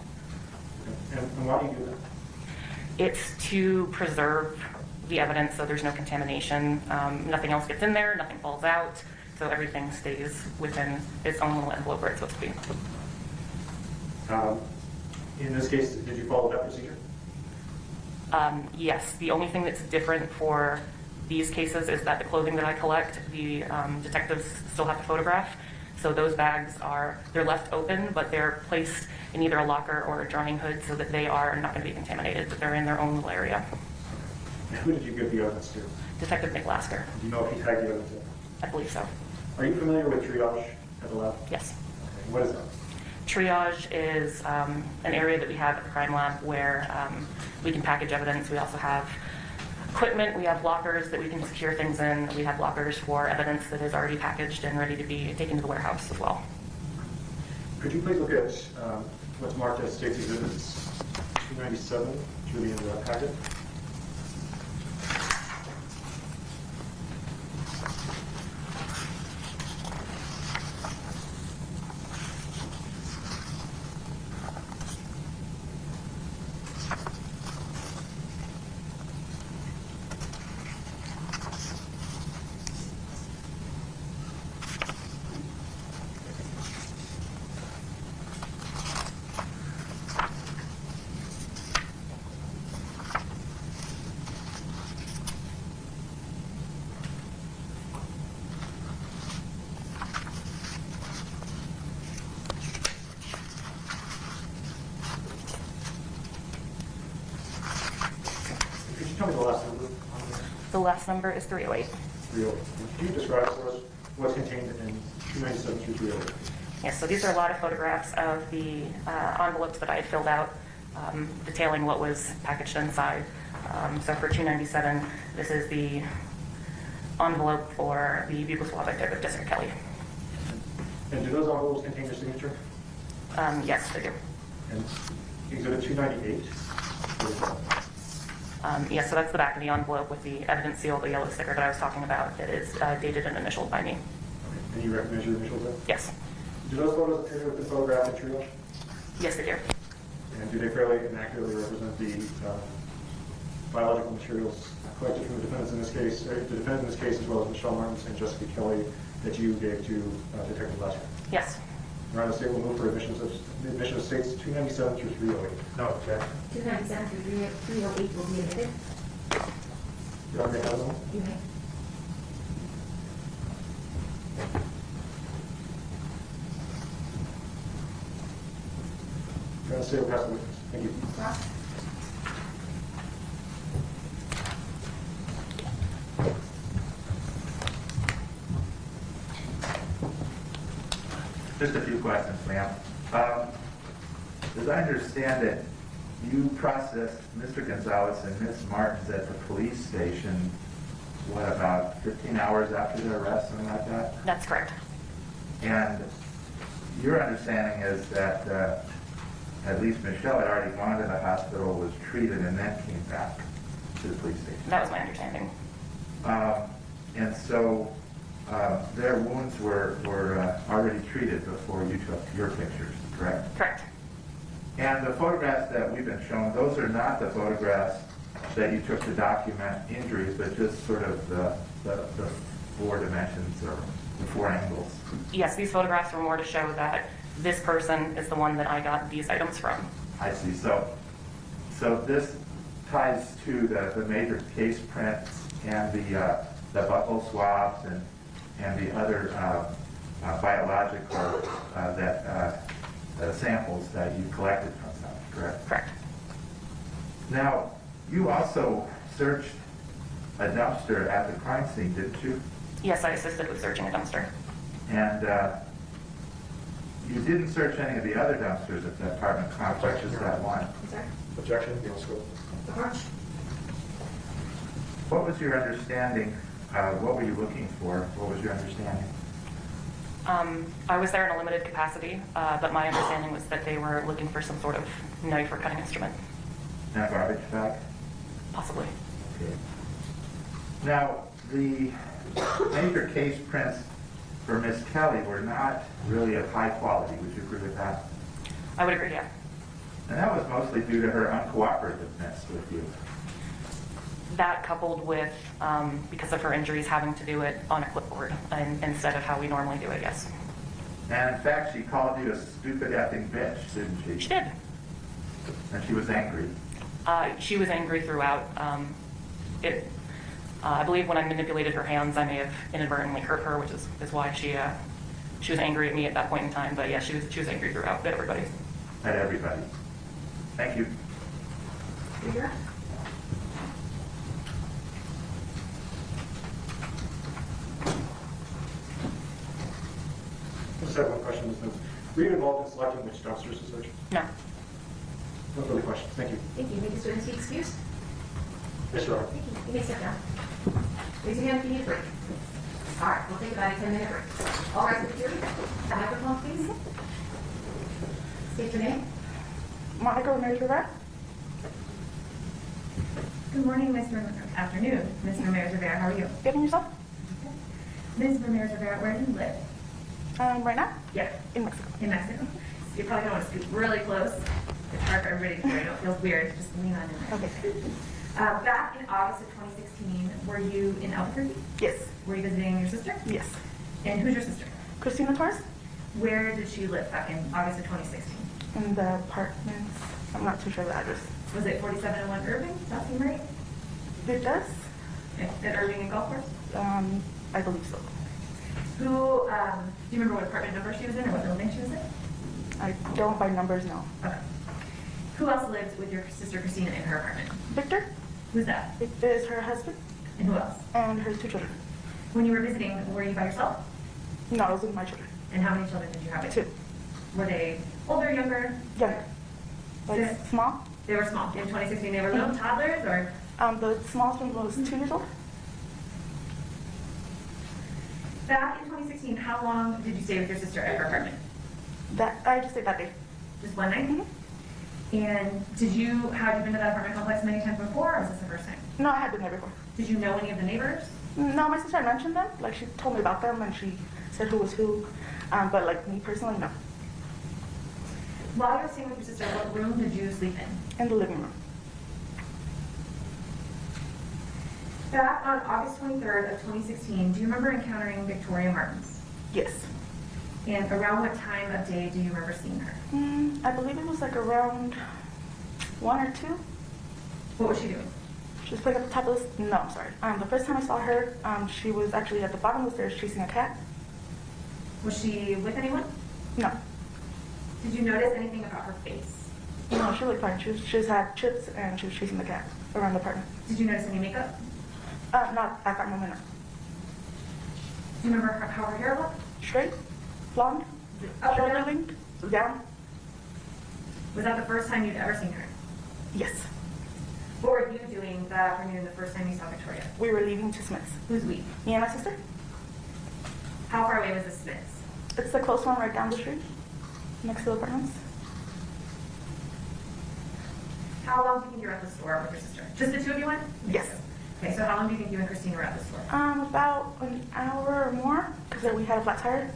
A: And why do you do that?
C: It's to preserve the evidence so there's no contamination. Nothing else gets in there, nothing falls out, so everything stays within its own little envelope where it's supposed to be.
A: In this case, did you follow that procedure?
C: Yes, the only thing that's different for these cases is that the clothing that I collect, the detectives still have to photograph. So those bags they're left open, but they're placed in either a locker or a drying hood so that they are not going to be contaminated, but they're in their own little area.
A: And who did you give the evidence to?
C: Detective Nick Lasker.
A: Do you know if he tagged the evidence in?
C: I believe so.
A: Are you familiar with triage at the lab?
C: Yes.
A: Okay. What is that?
C: Triage is an area that we have at the crime lab where we can package evidence. We also have equipment. We have lockers that we can secure things in. We have lockers for evidence that is already packaged and ready to be taken to the warehouse as well.
A: Could you please look at what's marked as State's Exhibits 297 through the end of that packet? Could you tell me the last number on this?
C: The last number is 308.
A: 308. Could you describe for us what's contained in 297 through 308?
C: Yes, so these are a lot of photographs of the envelopes that I had filled out, detailing what was packaged inside. So for 297, this is the envelope for the buccal swab I took with Jessica Kelley.
A: And do those envelopes contain your signature?
C: Yes, they do.
A: And Exhibit 298? What is that?
C: Yes, so that's the back of the envelope with the evidence seal, the yellow sticker that I was talking about that is dated and initialed by me.
A: Okay. And you recognize your initials there?
C: Yes.
A: Do those photos appear to have been photographed in triage?
C: Yes, they do.
A: And do they fairly and accurately represent the biological materials collected from the defendants in this case, the defendant in this case, as well as Michelle Martens and Jessica Kelley, that you gave to Detective Lasker?
C: Yes.
A: Your Honor, the state will move for admission of states 297 through 308. No objection.
D: 297 through 308 will be admitted.
A: Your Honor, may I have them?
D: You may.
A: Your Honor, the state will pass the witness. Thank you.
D: Ross?
E: Just a few questions, ma'am. As I understand it, you processed Mr. Gonzales and Ms. Martens at the police station, what, about 15 hours after their arrest, something like that?
C: That's correct.
E: And your understanding is that at least Michelle had already gone to the hospital, was treated, and then came back to the police station.
C: That was my understanding.
E: And so their wounds were already treated before you took your pictures, correct?
C: Correct.
E: And the photographs that we've been shown, those are not the photographs that you took to document injuries, but just sort of the four dimensions or the four angles.
C: Yes, these photographs were more to show that this person is the one that I got these items from.
E: I see. So this ties to the major case prints and the buccal swabs and the other biological samples that you collected from them, correct?
C: Correct.
E: Now, you also searched a dumpster at the crime scene, didn't you?
C: Yes, I assisted with searching a dumpster.
E: And you didn't search any of the other dumpsters at the apartment complex, just that one.
D: I'm sorry?
A: Objection? You'll score.
D: The march?
E: What was your understanding? What were you looking for? What was your understanding?
C: I was there in a limited capacity, but my understanding was that they were looking for some sort of knife or cutting instrument,
E: And a garbage bag?
C: possibly.
E: Okay. Now, the major case prints for Miss Kelley were not really of high quality. Would you agree with that?
C: I would agree, yeah.
E: And that was mostly due to her uncooperativeness with you.
C: That coupled with, because of her injuries, having to do it on a clipboard instead of how we normally do it, yes.
E: And in fact, she called you a stupid effing bitch, didn't she?
C: She did.
E: And she was angry.
C: She was angry throughout. I believe when I manipulated her hands, I may have inadvertently hurt her, which is why she was angry at me at that point in time. But yeah, she was angry throughout at everybody.
E: At everybody. Thank you.
D: Peter?
A: I just have one question, Ms. Mills. Were you involved in selecting which dumpsters to search?
C: No.
A: No further questions. Thank you.
D: Thank you. May the students be excused?
A: Yes, Your Honor.
D: Thank you. You may sit down. Raise your hand if you need a break. All right, we'll take about a 10-minute break. All right, security, the microphone, please. State your name.
F: Monica Ramirez Rivera.
G: Good morning, afternoon, Ms. Ramirez Rivera. How are you?
F: Good, and yourself?
G: Ms. Ramirez Rivera, where do you live?
F: Right now?
G: Yeah,
F: In Mexico.
G: in Mexico. So you probably don't want to scoot really close. It's hard for everybody to hear. I know it feels weird. Just lean on in there.
F: Okay.
G: Back in August of 2016, were you in Albuquerque?
F: Yes.
G: Were you visiting your sister?
F: Yes.
G: And who's your sister?
F: Christina Torres?
G: Where did she live back in August of 2016?
F: In the apartments. I'm not too sure of the address.
G: Was it 4701 Irving? Does that seem right?
F: It does?
G: At Irving and Golf Course?
F: I believe so.
G: Who, do you remember what apartment number she was in or what building she was in?
F: I don't by numbers, no.
G: Okay. Who else lived with your sister Christina in her apartment?
F: Victor?
G: Who's that?
F: It is her husband
G: And who else?
F: and her 2 children.
G: When you were visiting, were you by yourself?
F: No, I was with my children.
G: And how many children did you have?
F: 2.
G: Were they older, younger?
F: Younger. Like
G: Good.
F: small.
G: They were small. In 2016, they were little toddlers or?
F: The smallest one was 2 years old.
G: Back in 2016, how long did you stay with your sister at her apartment?
F: I just stayed that day.
G: Just one night?
F: Mhm.
G: And had you been to that apartment complex many times before or was this the first time?
F: No, I had been there before.
G: Did you know any of the neighbors?
F: No, my sister mentioned them. Like, she told me about them and she said who was who. But like me personally, no.
G: While you were staying with your sister, what room did you sleep in?
F: In the living room.
G: Back on August 23rd of 2016, do you remember encountering Victoria Martens?
F: Yes.
G: And around what time of day do you remember seeing her?
F: I believe it was like around 1 or 2.
G: What was she doing?
F: She was playing at the top of the... No, sorry. The first time I saw her, she was actually at the bottom of the stairs chasing a cat.
G: Was she with anyone?
F: No.
G: Did you notice anything about her face?
F: No, she looked fine. She just had chips and she was chasing the cat around the apartment.
G: Did you notice any makeup?
F: Not at that moment, no.
G: Do you remember how her hair looked?
F: Straight, blonde,
G: Up and
F: shoulder
G: down?
F: length, down.
G: Was that the first time you'd ever seen her?
F: Yes.
G: What were you doing that afternoon the first time you saw Victoria?
F: We were leaving to Smith's.
G: Who's we?
F: Me and my sister.
G: How far away was the Smiths?
F: It's the close one right down the street, next to the apartments.
G: How long do you think you were at the store with your sister? Just the two of you went?
F: Yes.
G: Okay, so how long do you think you and Christina were at the store?
F: About an hour or more, because we had a flat tire,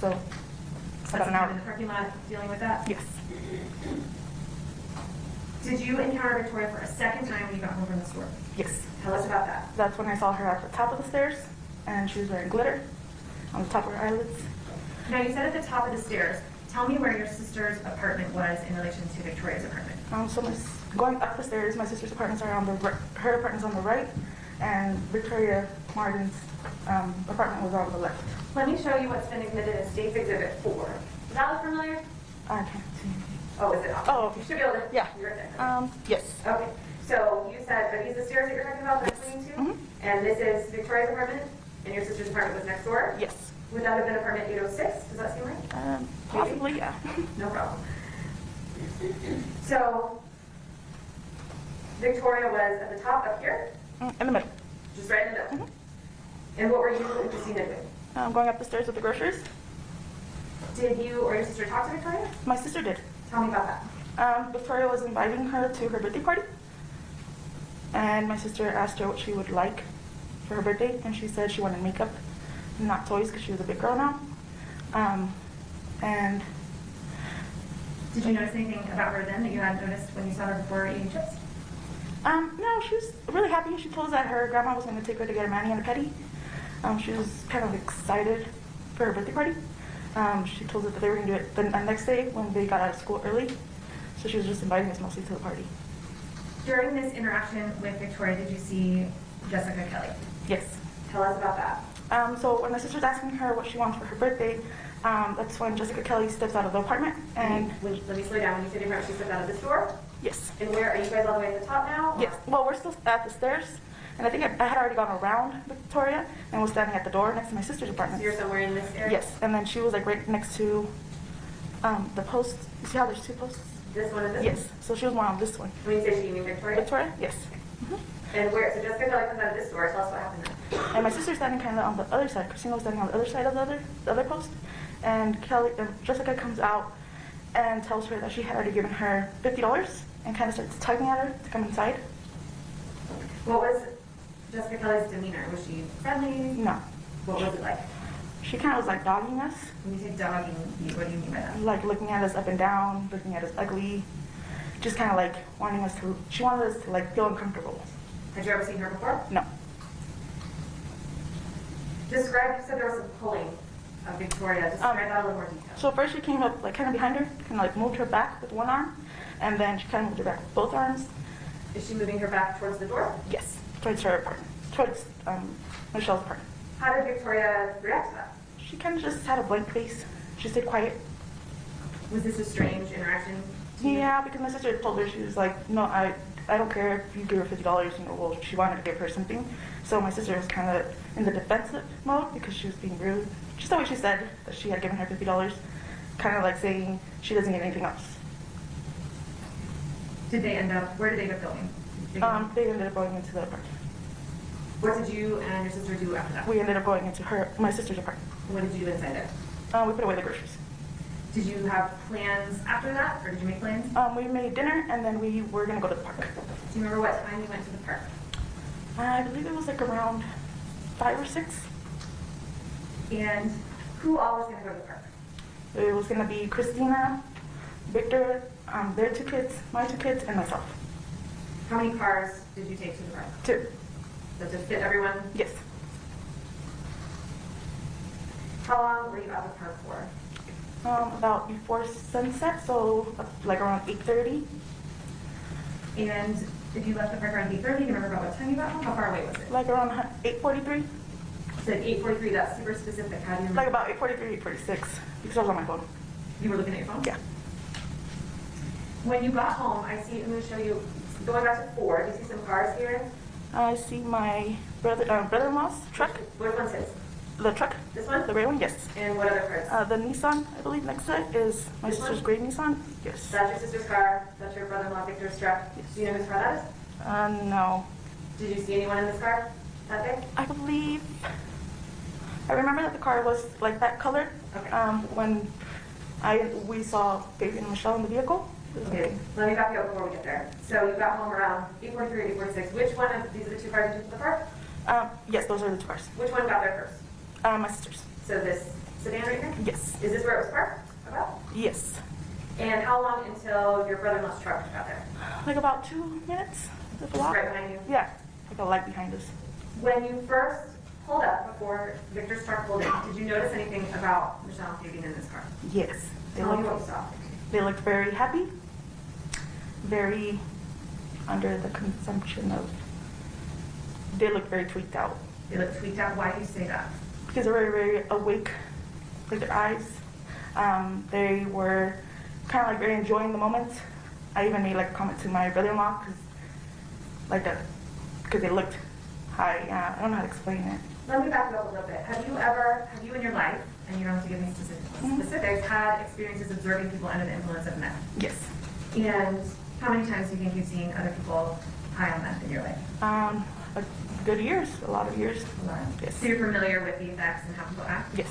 F: so about an
G: In
F: hour.
G: the parking lot dealing with that?
F: Yes.
G: Did you encounter Victoria for a second time when you got home from the store?
F: Yes.
G: Tell us about that.
F: That's when I saw her at the top of the stairs, and she was wearing glitter on the top of her eyelids.
G: Now, you said at the top of the stairs. Tell me where your sister's apartment was in relation to Victoria's apartment.
F: Going up the stairs, my sister's apartments are on the her apartment's on the right, and Victoria Martens' apartment was on the left.
G: Let me show you what's been admitted as State's Exhibit 4. Does that look familiar?
F: I can't see.
G: Oh, is it off?
F: Oh, okay.
G: You should be able to.
F: Yeah.
G: You're right there.
F: Yes.
G: Okay. So you said, are these the stairs that you're talking about that I'm leading to?
F: Mhm.
G: And this is Victoria's apartment, and your sister's apartment was next door?
F: Yes.
G: Would that have been apartment 806? Does that seem right?
F: Possibly, yeah.
G: No problem. So Victoria was at the top up here,
F: In the middle.
G: just right in the middle.
F: Mhm.
G: And what were you and Christina doing?
F: Going up the stairs with the groceries.
G: Did you or your sister talk to Victoria?
F: My sister did.
G: Tell me about that.
F: Victoria was inviting her to her birthday party, and my sister asked her what she would like for her birthday, and she said she wanted makeup, not toys, because she was a big girl now. And
G: Did you notice anything about her then that you hadn't noticed when you saw her before eating chips?
F: no, she was really happy. She told us that her grandma was going to take her to get a mani and a pedi. She was kind of excited for her birthday party. She told us that they were going to do it the next day when they got out of school early. So she was just inviting us mostly to the party.
G: During this interaction with Victoria, did you see Jessica Kelley?
F: Yes.
G: Tell us about that.
F: So when my sister's asking her what she wants for her birthday, that's when Jessica Kelley steps out of the apartment. And
G: Let me slow down. When you said different, she stepped out of this door?
F: yes.
G: And where, are you guys all the way at the top now? or-
F: Yes. Well, we're still at the stairs. And I think I had already gone around Victoria and was standing at the door next to my sister's
G: So
F: apartment.
G: you're somewhere in this area?
F: Yes. And then she was like right next to the post. You see how there's 2 posts?
G: This one and this
F: Yes. So she was more on this one.
G: one? When you say she, you mean Victoria?
F: Victoria? Yes.
G: And where, so Jessica Kelley comes out of this door. Tell us what happened then.
F: And my sister's standing kind of on the other side. Christina was standing on the other side of the other post. And Jessica comes out and tells her that she had already given her $50 and kind of starts tugging at her to come inside.
G: What was Jessica Kelley's demeanor? Was she friendly?
F: No.
G: What was it like?
F: She kind of was like dogging us,
G: When you say dogging, what do you mean by that?
F: like looking at us up and down, looking at us ugly, just kind of like she wanted us to like feel uncomfortable.
G: Had you ever seen her before?
F: No.
G: Describe, you said there was some pulling of Victoria. Describe that in a little more detail.
F: So first she came up like kind of behind her, kind of like moved her back with one arm, and then she kind of moved her back with both arms.
G: Is she moving her back towards the door?
F: Yes, towards her apartment, towards Michelle's apartment.
G: How did Victoria react to that?
F: She kind of just had a blank face. She stayed quiet.
G: Was this a strange interaction to you?
F: Yeah, because my sister told her, she was like, no, I don't care if you give her $50, you know, well, she wanted to give her something. So my sister was kind of in the defensive mode because she was being rude. Just the way she said that she had given her $50, kind of like saying she doesn't get anything else.
G: Where did they end up going?
F: They ended up going into the apartment.
G: What did you and your sister do after that?
F: We ended up going into my sister's apartment.
G: What did you do inside there?
F: We put away the groceries.
G: Did you have plans after that, or did you make plans?
F: We made dinner, and then we were going to go to the park.
G: Do you remember what time you went to the park?
F: I believe it was like around 5 or 6.
G: And who all was going to go to the park?
F: It was going to be Christina, Victor, their 2 kids, my 2 kids, and myself.
G: How many cars did you take to the park?
F: 2.
G: So to fit everyone?
F: Yes.
G: How long were you at the park for?
F: About before sunset, so like around 8:30.
G: And if you left the park around 8:30, do you remember about what time you got home? How far away was it?
F: Like around 8:43.
G: You said 8:43, that's super specific. How do you remember?
F: Like about 8:43, 8:46, because I was on my phone.
G: You were looking at your phone?
F: Yeah.
G: When you got home, I'm going to show you, going back to 4, do you see some cars here?
F: I see my brother-in-law's truck.
G: Which one's his?
F: The truck.
G: This one?
F: The gray one, yes.
G: And what other cars?
F: The Nissan, I believe, next to it is my
G: This
F: sister's
G: one?
F: gray Nissan. Yes.
G: That's your sister's car, that's your brother-in-law Victor's truck.
F: Yes.
G: Do you know whose car that is?
F: No.
G: Did you see anyone in this car that day?
F: I believe, I remember that the car was like that color.
G: Okay.
F: When we saw Fabian and Michelle in the vehicle.
G: Okay, let me back you up before we get there. So you got home around 8:43, 8:46. Which one of these are the 2 cars you took to the park?
F: Yes, those are the 2 cars.
G: Which one got there first?
F: My sister's.
G: So this sedan right here?
F: Yes.
G: Is this where it was parked? About?
F: Yes.
G: And how long until your brother-in-law's truck got there?
F: Like about 2 minutes. If a
G: Just
F: lot.
G: right behind you?
F: Yeah. Like a light behind us.
G: When you first pulled up before Victor's truck pulled in, did you notice anything about Michelle and Fabian in this car?
F: Yes.
G: Tell me what you saw.
F: They looked very happy. Very under the consumption of. They looked very tweaked out.
G: They looked tweaked out. Why do you say that?
F: Because they were very awake, like their eyes. They were kind of like very enjoying the moment. I even made like a comment to my brother-in-law because they looked high. I don't know how to explain it.
G: Let me back you up a little bit. Have you in your life, and you don't have to give me specifics, had experiences observing people under the influence of meth?
F: Yes.
G: And how many times do you think you've seen other people high on meth in your life?
F: A good years, a lot of years.
G: A lot.
F: Yes.
G: So you're familiar with the effects and how people act?
F: Yes.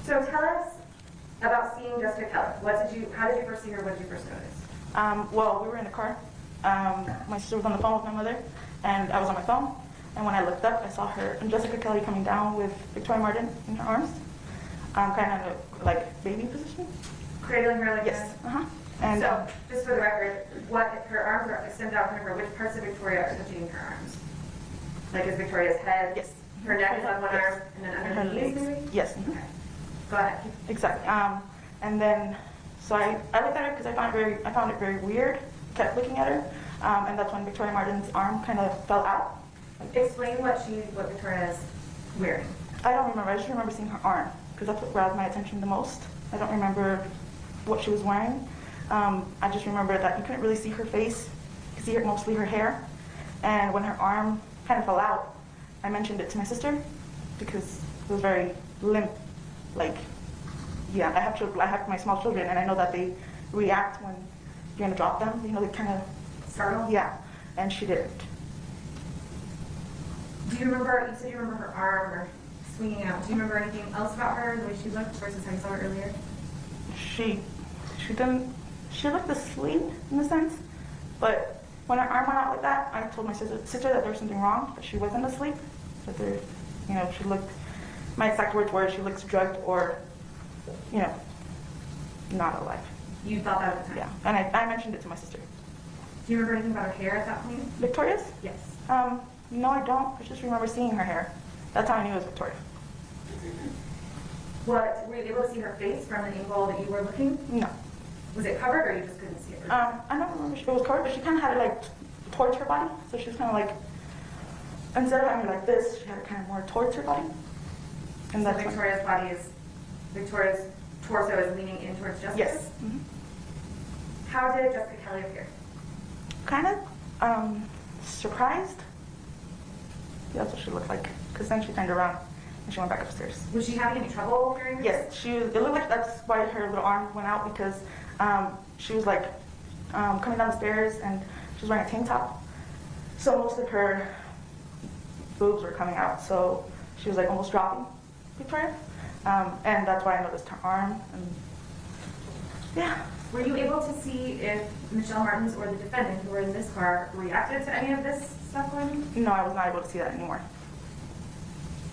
G: So tell us about seeing Jessica Kelley. How did you first see her? What did you first notice?
F: Well, we were in the car. My sister was on the phone with my mother, and I was on my phone. And when I looked up, I saw her and Jessica Kelley coming down with Victoria Martens in her arms, kind of like baby position.
G: Cradling her like
F: Yes.
G: this?
F: And
G: so, just for the record, her arms are extended out from her. Which parts of Victoria are touching her arms? Like, is Victoria's head?
F: Yes.
G: Her neck is on one
F: Yes.
G: arm, and then under
F: her
G: her knees,
F: legs.
G: maybe?
F: Yes.
G: Okay. Go ahead.
F: Exactly. And then, so I looked at her because I found it very weird. Kept looking at her, and that's when Victoria Martens' arm kind of fell out.
G: Explain what Victoria is wearing.
F: I don't remember. I just remember seeing her arm because that's what grabbed my attention the most. I don't remember what she was wearing. I just remember that you couldn't really see her face. You could see mostly her hair. And when her arm kind of fell out, I mentioned it to my sister because it was very limp. Like, yeah, I have my small children, and I know that they react when you're gonna drop them. You know, they kind of
G: startle.
F: Yeah, and she didn't.
G: Do you remember? You said you remember her arm or swinging out. Do you remember anything else about her, the way she looked versus how you saw her earlier?
F: She didn't. She looked asleep in a sense, but when her arm went out like that, I told my sister that there was something wrong, that she wasn't asleep. That there, you know, she looked. My exact words were, "She looks drugged or, you know, not alive."
G: You thought that at the time?
F: Yeah, and I mentioned it to my sister.
G: Do you remember anything about her hair at that point?
F: Victoria's?
G: Yes.
F: No, I don't. I just remember seeing her hair. That's how I knew it was Victoria.
G: What, were you able to see her face from the angle that you were looking?
F: No.
G: Was it covered or you just couldn't see it?
F: I don't remember if it was covered, but she kind of had it like towards her body. So she was kind of like, instead of having it like this, she had it kind of more towards her body. And
G: So
F: that's
G: Victoria's torso is leaning in towards Jessica's?
F: Yes.
G: How did Jessica Kelley appear?
F: Kind of surprised. Yeah, that's what she looked like. Because then she turned around and she went back upstairs.
G: Was she having any trouble during her?
F: Yes, it looked like that's why her little arm went out, because she was like coming down the stairs and she was wearing a tank top. So most of her boobs were coming out. So she was like almost dropping Victoria. And that's why I noticed her arm. And yeah.
G: Were you able to see if Michelle Martens or the defendant who were in this car reacted to any of this stuff going on?
F: No, I was not able to see that anymore.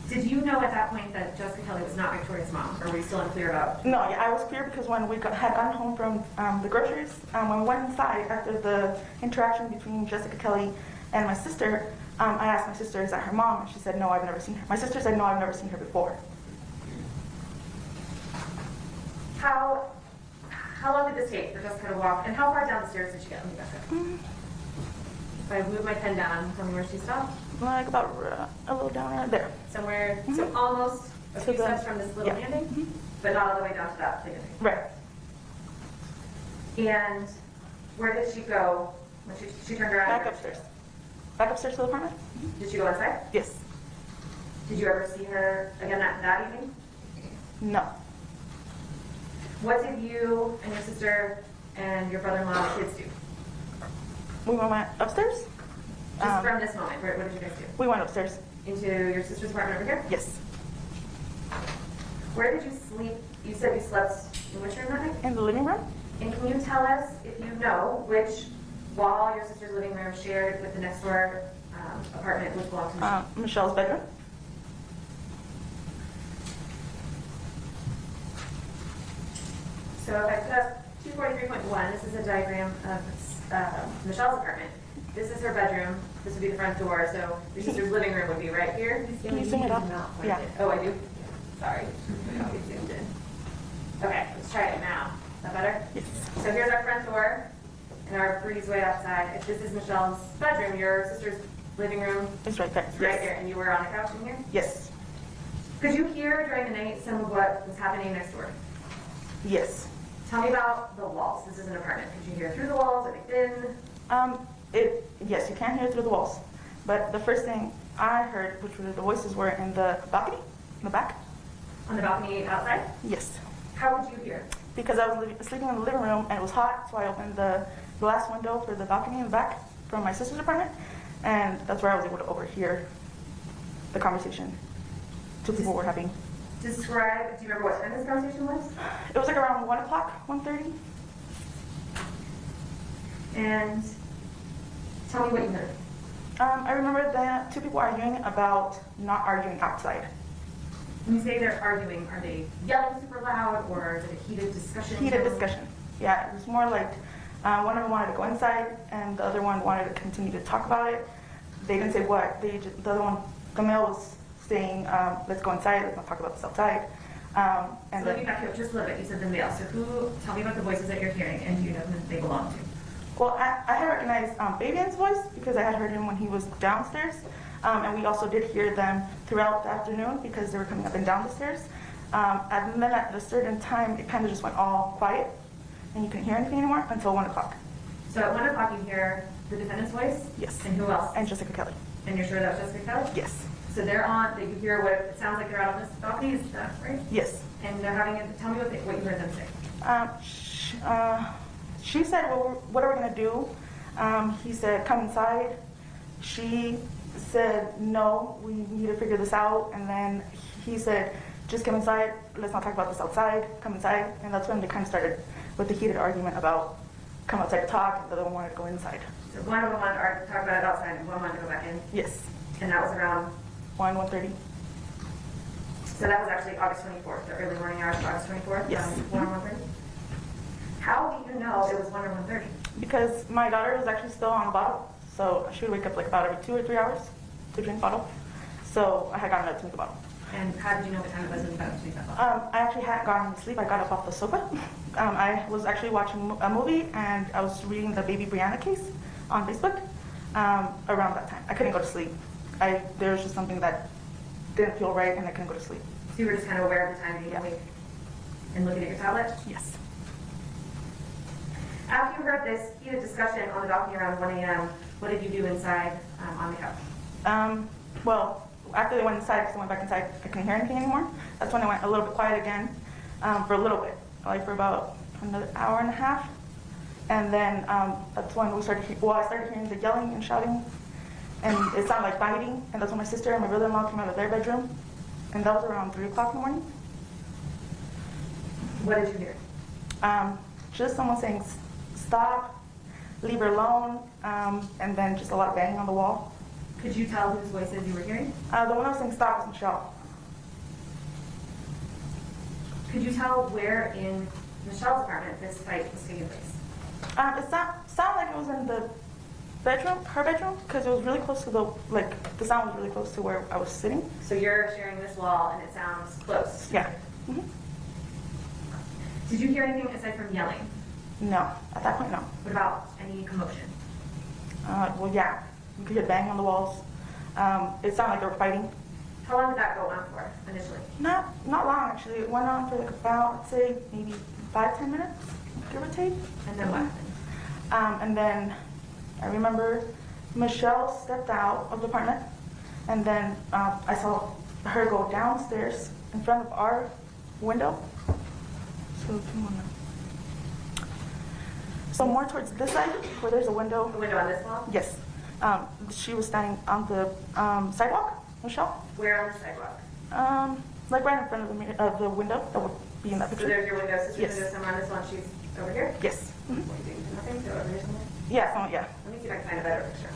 G: Did you know at that point that Jessica Kelley was not Victoria's mom, or were you still unclear about?
F: No, yeah, I was clear because when we had gotten home from the groceries, when we went inside after the interaction between Jessica Kelley and my sister, I asked my sister, "Is that her mom?" And she said, "No, I've never seen her." My sister said, "No, I've never seen her before."
G: How long did this take for Jessica to walk, and how far down the stairs did she get? Let me back up. If I move my pen down, tell me where she stopped.
F: Like about a little down there.
G: Somewhere, so almost a few steps from this little landing, but not all the way down to that landing.
F: Right.
G: And where did she go when she turned around?
F: Back upstairs. Back upstairs to the apartment?
G: Did she go inside?
F: Yes.
G: Did you ever see her again that evening?
F: No.
G: What did you and your sister and your brother-in-law and kids do?
F: We went upstairs?
G: Just from this moment, what did you guys do?
F: We went upstairs.
G: Into your sister's apartment over here?
F: Yes.
G: Where did you sleep? You said you slept in which room that night?
F: In the living room?
G: And can you tell us, if you know, which wall your sister's living room shared with the next door apartment, which belonged to Michelle?
F: Michelle's bedroom.
G: So if I put up 243.1, this is a diagram of Michelle's apartment. This is her bedroom. This would be the front door. So your sister's living room would be right here.
F: Can you zoom it up? Yeah.
G: Oh, I do? Sorry. I'll be zoomed in. Okay, let's try it now. Is that better?
F: Yes.
G: So here's our front door and our breezeway outside. If this is Michelle's bedroom, your sister's living room
F: It's right there.
G: is right
F: Yes.
G: here, and you were on the couch in here?
F: Yes.
G: Could you hear during the night some of what was happening next door?
F: Yes.
G: Tell me about the walls. This is an apartment. Could you hear through the walls? Are they thin?
F: Yes, you can hear through the walls. But the first thing I heard, which were the voices, were in the balcony, in the back.
G: On the balcony outside?
F: Yes.
G: How would you hear?
F: Because I was sleeping in the living room and it was hot, so I opened the glass window for the balcony in the back from my sister's apartment, and that's where I was able to overhear the conversation two people were having.
G: Describe, do you remember what time this conversation was?
F: It was like around 1 o'clock, 1:30.
G: And tell me what you heard.
F: I remember that two people arguing about not arguing outside.
G: When you say they're arguing, are they yelling super loud or is it a heated discussion?
F: Heated discussion. Yeah, it was more like one of them wanted to go inside and the other one wanted to continue to talk about it. They didn't say what. The other one, the male was saying, let's go inside, let's not talk about this outside.
G: And so let me back you up just a little bit. You said the male. So tell me about the voices that you're hearing and you know who they belong to.
F: Well, I had recognized Fabian's voice because I had heard him when he was downstairs. And we also did hear them throughout the afternoon because they were coming up and down the stairs. And then at a certain time, it kind of just went all quiet and you couldn't hear anything anymore until 1 o'clock.
G: So at 1 o'clock you hear the defendant's voice?
F: Yes.
G: And who else?
F: And Jessica Kelley.
G: And you're sure that was Jessica Kelley?
F: Yes.
G: So they're on, you hear what it sounds like they're out on this balcony, is that right?
F: Yes.
G: And they're having tell me what you heard them say.
F: She said, well, what are we going to do? He said, come inside. She said, no, we need to figure this out. And then he said, just come inside. Let's not talk about this outside. Come inside. And that's when they kind of started with the heated argument about come outside to talk, and the other one wanted to go inside.
G: So one of them wanted to talk about it outside and one wanted to go back in?
F: Yes.
G: And that was around?
F: 1:30.
G: So that was actually August 24th, the early morning hours of August 24th?
F: Yes.
G: 1 or 1:30? How do you know it was 1 or 1:30?
F: Because my daughter was actually still on the bottle. So she would wake up like about every 2 or 3 hours to drink bottle. So I had gotten up to drink the bottle.
G: And how did you know what time it was when you got up to drink that bottle?
F: I actually hadn't gotten to sleep. I got up off the sofa. I was actually watching a movie and I was reading the Baby Brianna case on Facebook around that time. I couldn't go to sleep. There was just something that didn't feel right and I couldn't go to sleep.
G: So you were just kind of aware of the time being awake and looking at your tablet?
F: Yes.
G: After you heard this heated discussion on the balcony around 1 a.m., what did you do inside on the couch?
F: Well, after they went inside, because I went back inside, I couldn't hear anything anymore. That's when it went a little bit quiet again for a little bit, like for about another hour and a half. And then that's when I started hearing the yelling and shouting, and it sounded like fighting. And that's when my sister and my brother-in-law came out of their bedroom, and that was around 3 o'clock in the morning.
G: What did you hear?
F: Just someone saying, stop, leave her alone, and then just a lot of banging on the wall.
G: Could you tell whose voices you were hearing?
F: The one I was saying stop was Michelle.
G: Could you tell where in Michelle's apartment this fight was taking place?
F: It sounded like it was in the bedroom, her bedroom, because it was really close to the sound was really close to where I was sitting.
G: So you're sharing this wall and it sounds close?
F: Yeah. Mm-hmm.
G: Did you hear anything aside from yelling?
F: No, at that point, no.
G: What about any commotion?
F: Well, yeah, you could hear banging on the walls. It sounded like they were fighting.
G: How long did that go on for initially?
F: Not long, actually. It went on for like about, I'd say, maybe 5-10 minutes, give or take.
G: And then what happened?
F: And then I remember Michelle stepped out of the apartment, and then I saw her go downstairs in front of our window. So more towards this side, where there's a window.
G: The window on this wall?
F: Yes. She was standing on the sidewalk, Michelle.
G: Where on the sidewalk?
F: Like right in front of the window that would be in that picture.
G: So there's your window, sister's
F: Yes.
G: window, somewhere on this one, she's over here?
F: Yes. Mm-hmm.
G: What are you doing? Nothing? So over here somewhere?
F: Yeah, yeah.
G: Let me see if I can find a better picture.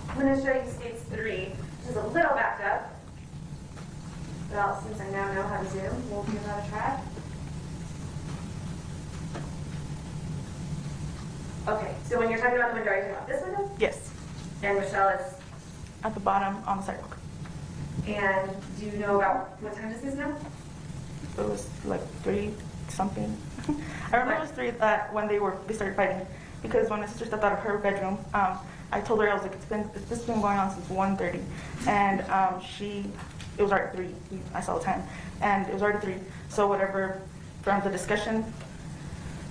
G: I'm going to show you stage 3, which is a little backed up. Well, since I now know how to zoom, we'll give that a try. Okay, so when you're talking about the window, are you talking about this window?
F: Yes.
G: And Michelle is,
F: At the bottom on the sidewalk.
G: and do you know about what time this is now?
F: It was like 3-something. I remember it was 3 that when they started fighting, because when my sister stepped out of her bedroom, I told her, I was like, this has been going on since 1:30, and it was already 3. I saw the time, and it was already 3. So whatever from the discussion,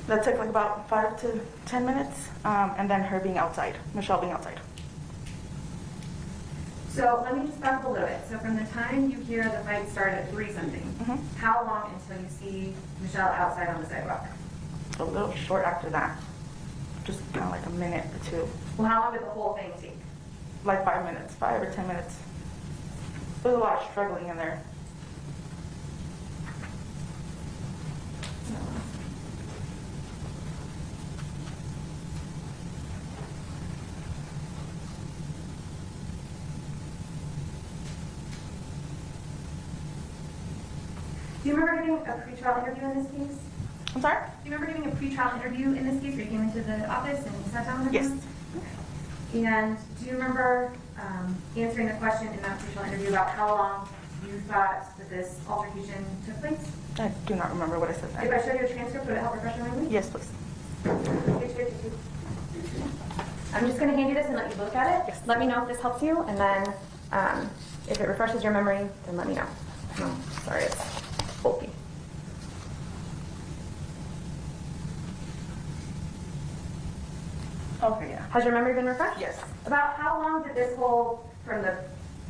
F: that took like about 5 to 10 minutes, and then her being outside, Michelle being outside.
G: So let me just back up a little bit. So from the time you hear the fight start at 3-something,
F: Mm-hmm.
G: how long until you see Michelle outside on the sidewalk?
F: A little short after that. just kind of like a minute or two.
G: Well, how long did the whole thing take?
F: Like 5 minutes, 5 or 10 minutes. There's a lot of struggling in there.
G: Do you remember getting a pretrial interview in this case?
F: I'm sorry?
G: Do you remember getting a pretrial interview in this case where you came into the office and sat down with
F: Yes.
G: everyone? And do you remember answering the question in that pretrial interview about how long you thought that this altercation took place?
F: I do not remember what I said
G: If
F: then.
G: I showed you a transcript, would it help refresh your memory?
F: Yes, please.
G: Page 52. I'm just going to hand you this and let you look at it.
F: Yes.
G: Let me know if this helps you, and then if it refreshes your memory, then let me know. Oh, sorry, it's bulky.
F: Okay, yeah.
G: Has your memory been refreshed?
F: Yes.
G: About how long did this whole, from the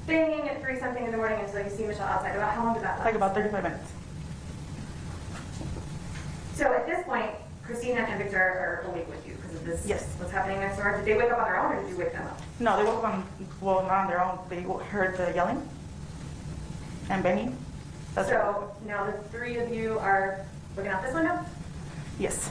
G: banging at 3-something in the morning until you see Michelle outside, about how long did that last?
F: Like about 35 minutes.
G: So at this point, Christina and Victor are awake with you because of this,
F: Yes.
G: what's happening next door. Did they wake up on their own, or did you wake them up?
F: No, they woke up on, well, not on their own. They heard the yelling and banging. That's
G: So now the three of you are looking out this window?
F: Yes.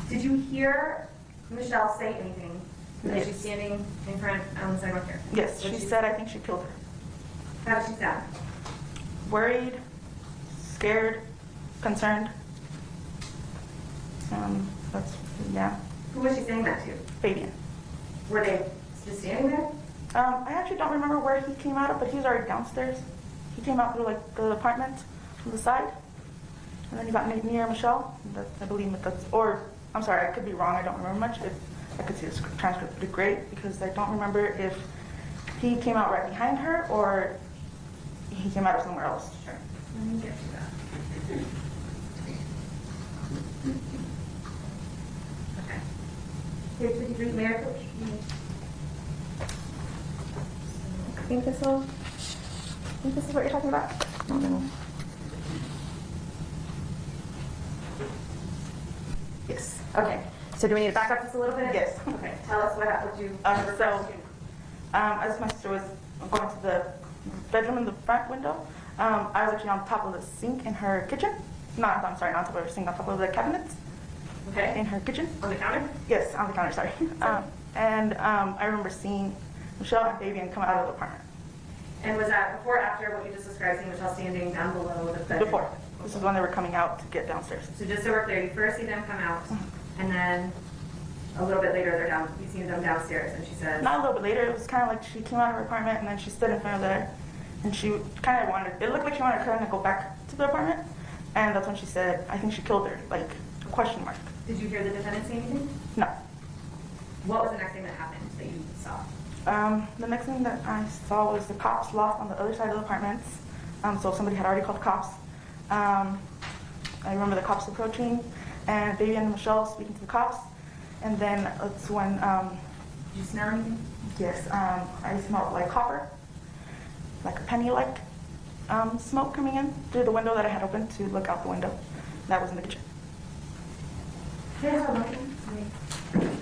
G: Did you hear Michelle say anything?
F: Yes.
G: She's standing in front on the sidewalk here.
F: Yes, she
G: What'd
F: said I think she killed her.
G: How did she sound?
F: Worried, scared, concerned. That's, yeah.
G: Who was she saying that to?
F: Fabian.
G: Were they just standing there?
F: I actually don't remember where he came out of, but he was already downstairs. He came out through like the apartment from the side, and then he got near Michelle. I believe that's, or I'm sorry, I could be wrong. I don't remember much. If I could see this transcript, it'd be great because I don't remember if he came out right behind her or he came out of somewhere else.
G: Sure. Let me get to that. Okay. Page 53, Mayor Coach. I think this is what you're talking about?
F: Yes.
G: Okay. So do we need to back up just a little bit?
F: Yes.
G: Okay. Tell us what happened. What you
F: So, as my sister was going to the bedroom in the front window, I was actually on top of the sink in her kitchen. I'm sorry, not on top of her sink, on top of the cabinets
G: okay.
F: in her kitchen.
G: On the counter?
F: Yes, on the counter, sorry. I remember seeing Michelle and Fabian come out of the apartment.
G: And was that before or after what you just described, seeing Michelle standing down below the bedroom?
F: Before. This is when they were coming out to get downstairs.
G: So just so we're clear, you first see them come out, and then a little bit later they're down. You see them downstairs, and she says,
F: Not a little bit later, it was kind of like she came out of her apartment and then she stood in front of there and she kind of wanted, it looked like she wanted to kind of go back to the apartment. And that's when she said, I think she killed her, like a question mark.
G: "Did you hear the defendant say anything?"
F: No.
G: What was the next thing that happened that you saw?
F: The next thing that I saw was the cops lost on the other side of the apartments. So somebody had already called the cops. I remember the cops approaching and Fabian and Michelle speaking to the cops. And then it's when,
G: Did you smell anything?
F: yes, I smelled like copper, like a penny-like smoke coming in through the window that I had opened to look out the window. That was in the kitchen.
G: Here's what I'm looking.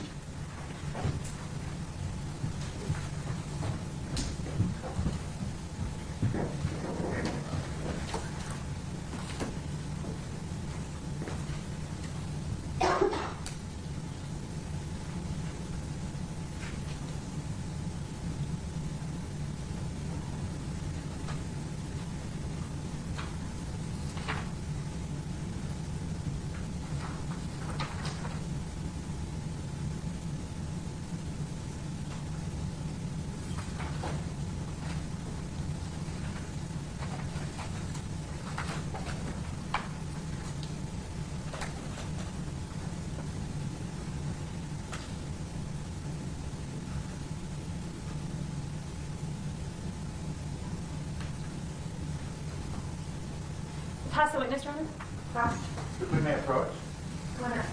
D: Pass the witness, Roman.
E: We may approach.
G: Come on up.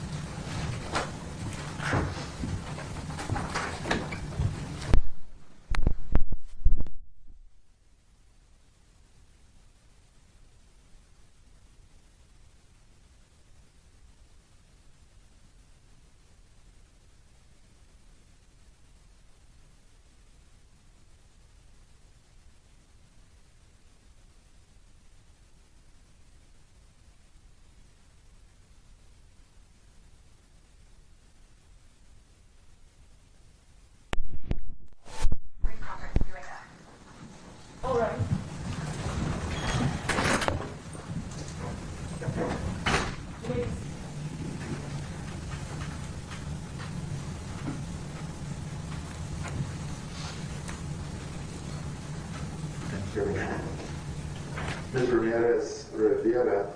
H: Ms. Ramirez Rivera,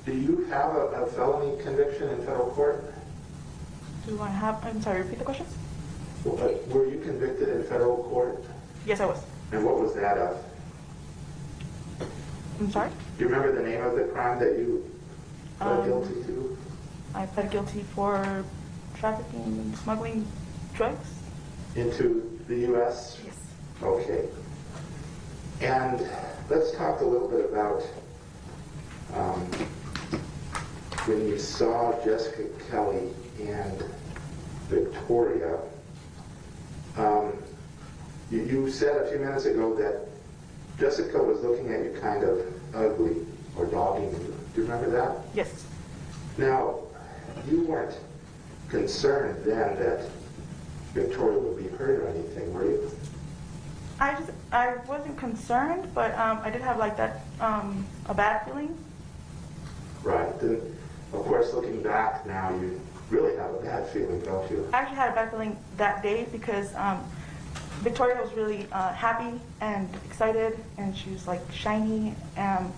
H: do you have a felony conviction in federal court?
F: Do I have, I'm sorry, repeat the question?
H: Were you convicted in federal court?
F: Yes, I was.
H: And what was that of?
F: I'm sorry?
H: Do you remember the name of the crime that you pled guilty to?
F: I pled guilty for trafficking and smuggling drugs.
H: Into the U.S.?
F: Yes.
H: Okay. And let's talk a little bit about when you saw Jessica Kelley and Victoria. You said a few minutes ago that Jessica was looking at you kind of ugly or dogging you. Do you remember that?
F: Yes.
H: Now, you weren't concerned then that Victoria would be hurt or anything, were you?
F: I wasn't concerned, but I did have like that, a bad feeling.
H: Right. And of course, looking back now, you really have a bad feeling, don't you?
F: I actually had a bad feeling that day because Victoria was really happy and excited, and she was like shiny, and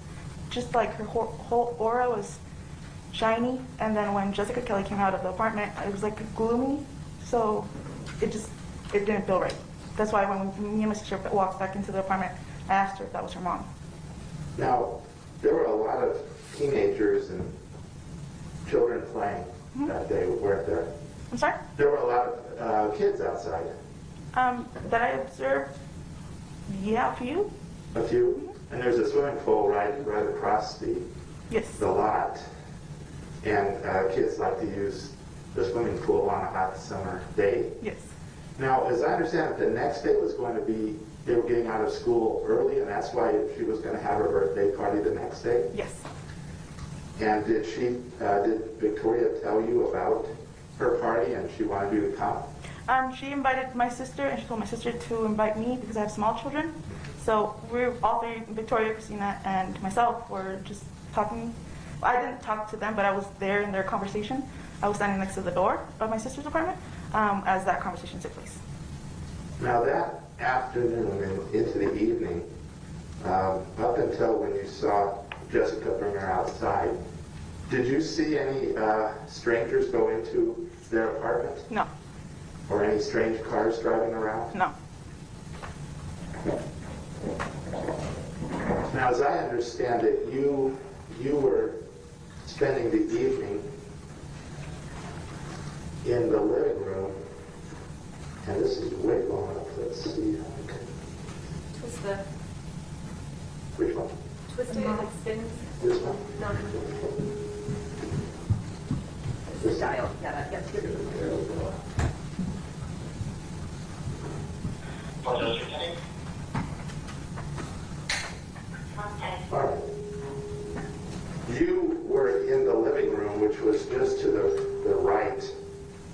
F: just like her whole aura was shiny. And then when Jessica Kelley came out of the apartment, it was like gloomy, so it didn't feel right. That's why when me and my sister walked back into the apartment, I asked her if that was her mom.
H: Now, there were a lot of teenagers and children playing that day, weren't there?
F: I'm sorry?
H: There were a lot of kids outside.
F: That I observed, yeah, a few.
H: A few? And there's a swimming pool right across the
F: Yes.
H: lot. And kids like to use the swimming pool on a hot summer day.
F: Yes.
H: Now, as I understand it, the next day was going to be, they were getting out of school early, and that's why she was going to have her birthday party the next day?
F: Yes.
H: And did Victoria tell you about her party and she wanted you to come?
F: She invited my sister, and she told my sister to invite me because I have small children. So we're all three, Victoria, Christina, and myself, were just talking. I didn't talk to them, but I was there in their conversation. I was standing next to the door of my sister's apartment as that conversation took place.
H: Now that afternoon and into the evening, up until when you saw Jessica bring her outside, did you see any strangers go into their apartment?
F: No.
H: Or any strange cars driving around?
F: No.
H: Now, as I understand it, you were spending the evening in the living room, and this is way long up. Let's see.
D: Twist the,
H: Which one?
D: twist it, like spins.
H: This one?
D: No.
H: This
D: Dial, yeah, that's good.
H: All right. You were in the living room, which was just to the right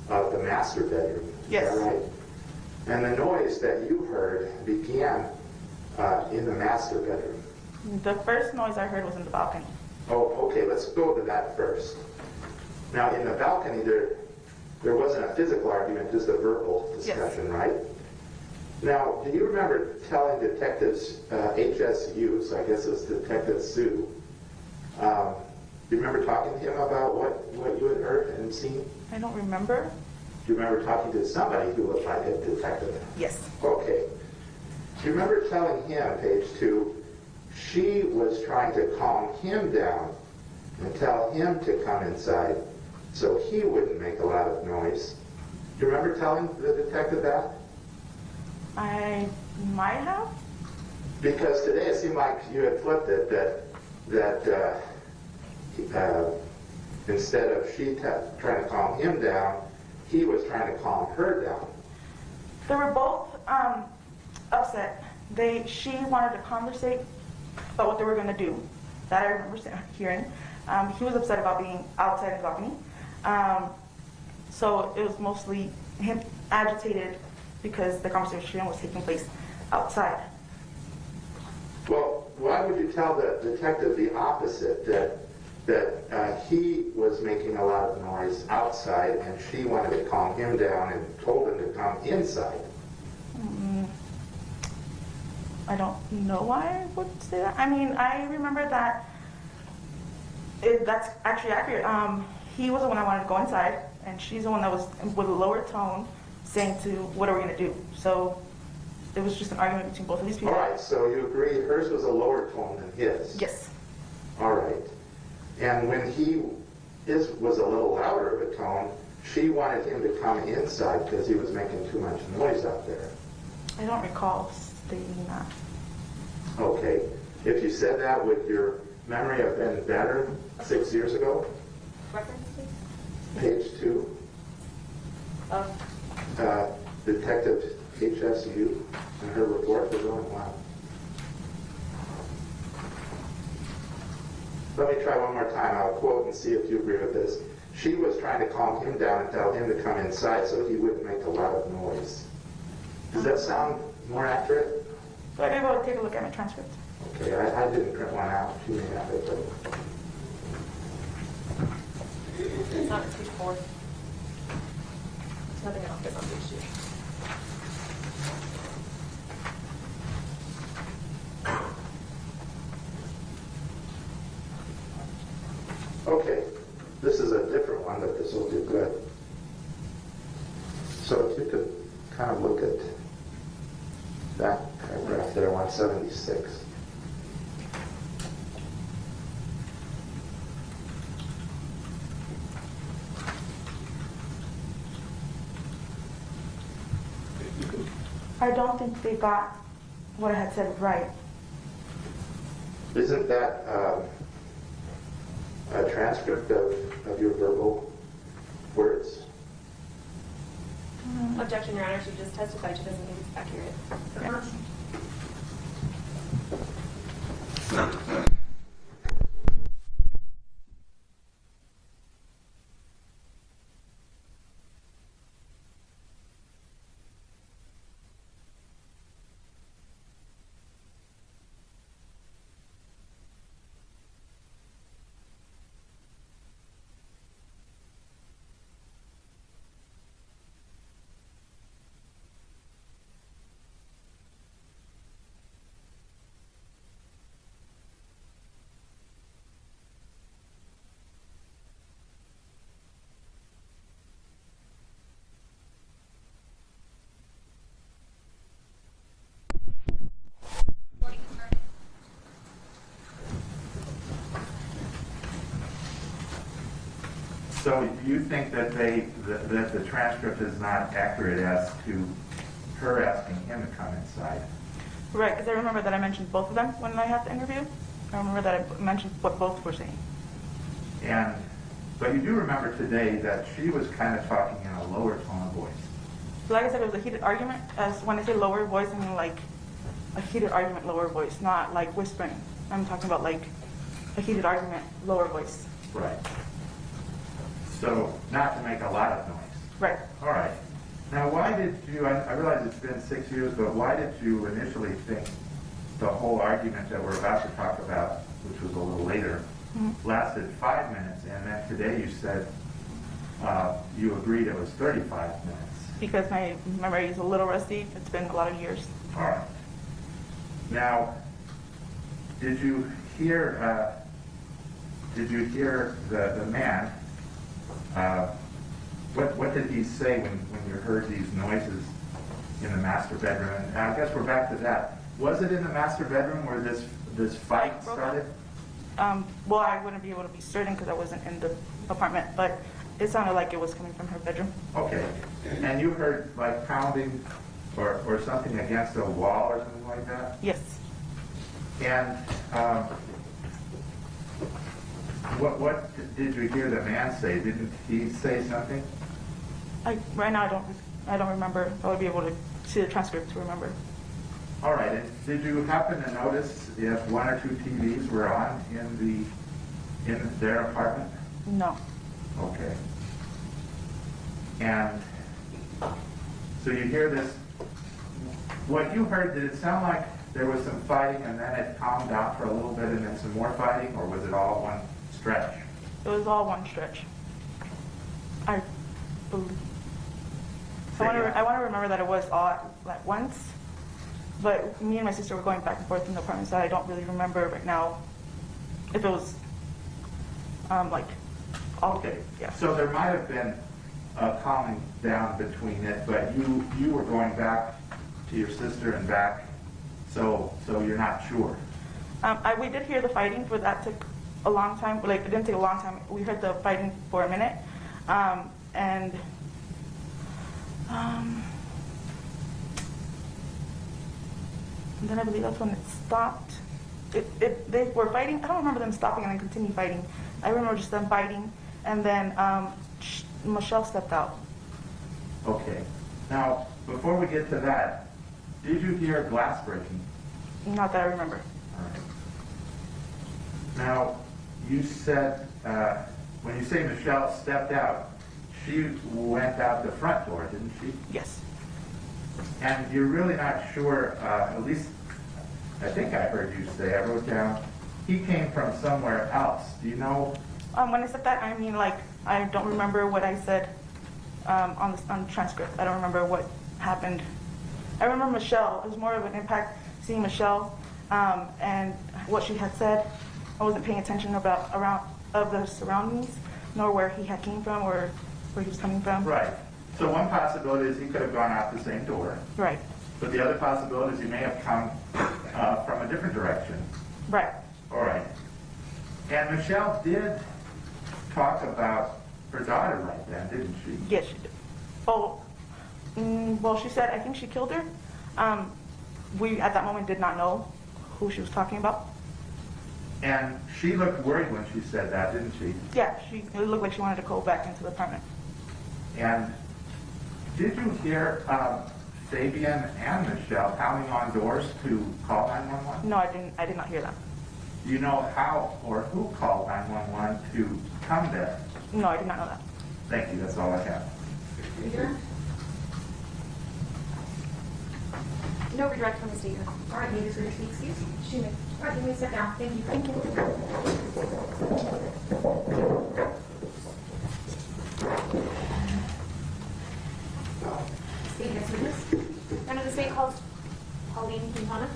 H: of the master bedroom.
F: Yes.
H: Is that right? And the noise that you heard began in the master bedroom.
F: The first noise I heard was in the balcony.
H: Oh, okay, let's go to that first. Now, in the balcony, there wasn't a physical argument, just a verbal discussion,
F: Yes.
H: right? Now, do you remember telling detectives, HSU, so I guess it was Detective Sue, do you remember talking to him about what you had heard and seen?
F: I don't remember.
H: Do you remember talking to somebody who looked like a detective?
F: Yes.
H: Okay. Do you remember telling him, page 2, she was trying to calm him down and tell him to come inside so he wouldn't make a lot of noise? Do you remember telling the detective that?
F: I might have.
H: Because today it seemed like you had flipped it, that instead of she trying to calm him down, he was trying to calm her down.
F: They were both upset. She wanted to conversate about what they were going to do. That I remember hearing. He was upset about being outside the balcony. So it was mostly him agitated because the conversation was taking place outside.
H: Well, why would you tell the detective the opposite, that he was making a lot of noise outside and she wanted to calm him down and told him to come inside?
F: I don't know why I would say that. I mean, I remember that that's actually accurate. He was the one I wanted to go inside, and she's the one that was with a lower tone saying to, what are we going to do? So it was just an argument between both of these people.
H: All right, so you agree hers was a lower tone than his?
F: Yes.
H: All right. And when his was a little louder of a tone, she wanted him to come inside because he was making too much noise out there.
F: I don't recall stating that.
H: Okay. If you said that, would your memory have been better 6 years ago?
G: Reference, please?
H: Page 2. Detective HSU and her report was going well. Let me try one more time. I'll quote and see if you agree with this. She was trying to calm him down and tell him to come inside so he wouldn't make a lot of noise. Does that sound more accurate?
F: So I'd be able to take a look at my transcript.
H: Okay, I didn't print one out. She may have it, but...
G: It's not page 4. There's nothing else that's on page 2.
H: Okay, this is a different one, but this will do good. So if you could kind of look at that paragraph there, 176.
F: I don't think they got what I had said right.
H: Isn't that a transcript of your verbal words?
G: Objection, Your Honor. She just testified. She doesn't think it's accurate.
F: Yeah.
E: So you think that that the transcript is not accurate as to her asking him to come inside?
F: Right, because I remember that I mentioned both of them when I had the interview. I remember that I mentioned what both were saying.
E: But you do remember today that she was kind of talking in a lower tone of voice.
F: So like I said, it was a heated argument. As when I say lower voice, I mean like a heated argument, lower voice, not like whispering. I'm talking about like a heated argument, lower voice.
E: Right. So not to make a lot of noise.
F: Right.
E: All right. Now, why did you, I realize it's been 6 years, but why did you initially think the whole argument that we're about to talk about, which was a little later, lasted 5 minutes, and then today you said you agreed it was 35 minutes?
F: Because my memory is a little rusty. It's been a lot of years.
E: All right. Now, did you hear the man? What did he say when you heard these noises in the master bedroom? And I guess we're back to that. Was it in the master bedroom where this fight started?
F: Well, I wouldn't be able to be certain because I wasn't in the apartment, but it sounded like it was coming from her bedroom.
E: Okay. And you heard like pounding or something against a wall or something like that?
F: Yes.
E: And what did you hear the man say? Didn't he say something?
F: Right now I don't remember. I would be able to see the transcript to remember.
E: All right. And did you happen to notice if one or two TVs were on in their apartment?
F: No.
E: Okay. And so you hear this. What you heard, did it sound like there was some fighting and then it calmed down for a little bit and then some more fighting, or was it all one stretch?
F: It was all one stretch. I believe. I want to remember that it was all at once, But me and my sister were going back and forth in the apartment, so I don't really remember right now if it was like all.
E: Okay,
F: Yeah.
E: so there might have been a calming down between it, but you were going back to your sister and back, so you're not sure.
F: We did hear the fighting, but that took a long time. Like, it didn't take a long time. We heard the fighting for a minute, and then I believe that's when it stopped. They were fighting. I don't remember them stopping and then continue fighting. I remember just them fighting, and then Michelle stepped out.
E: Okay. Now, before we get to that, did you hear glass breaking?
F: Not that I remember.
E: All right. Now, you said, when you say Michelle stepped out, she went out the front door, didn't she?
F: Yes.
E: And you're really not sure, at least I think I heard you say, I wrote down, he came from somewhere else. Do you know?
F: When I said that, I mean, like, I don't remember what I said on the transcript. I don't remember what happened. I remember Michelle. It was more of an impact seeing Michelle and what she had said. I wasn't paying attention of the surroundings, nor where he had came from or where he was coming from.
E: Right. So one possibility is he could have gone out the same door.
F: Right.
E: But the other possibility is he may have come from a different direction.
F: Right.
E: All right. And Michelle did talk about her daughter right then, didn't she?
F: Yes, she did. Oh, well, she said, I think she killed her. We, at that moment, did not know who she was talking about.
E: And she looked worried when she said that, didn't she?
F: Yeah, it looked like she wanted to go back into the apartment.
E: And did you hear Fabian and Michelle pounding on doors to call 911?
F: No, I did not hear that.
E: Do you know how or who called 911 to come there?
F: No, I did not know that.
E: Thank you, that's all I have.
D: No redirect from the statement. All right, ladies, will you speak, excuse? She may. All right, you may sit down. Thank you. Thank you. State next witness. Under the state calls Pauline Quintana.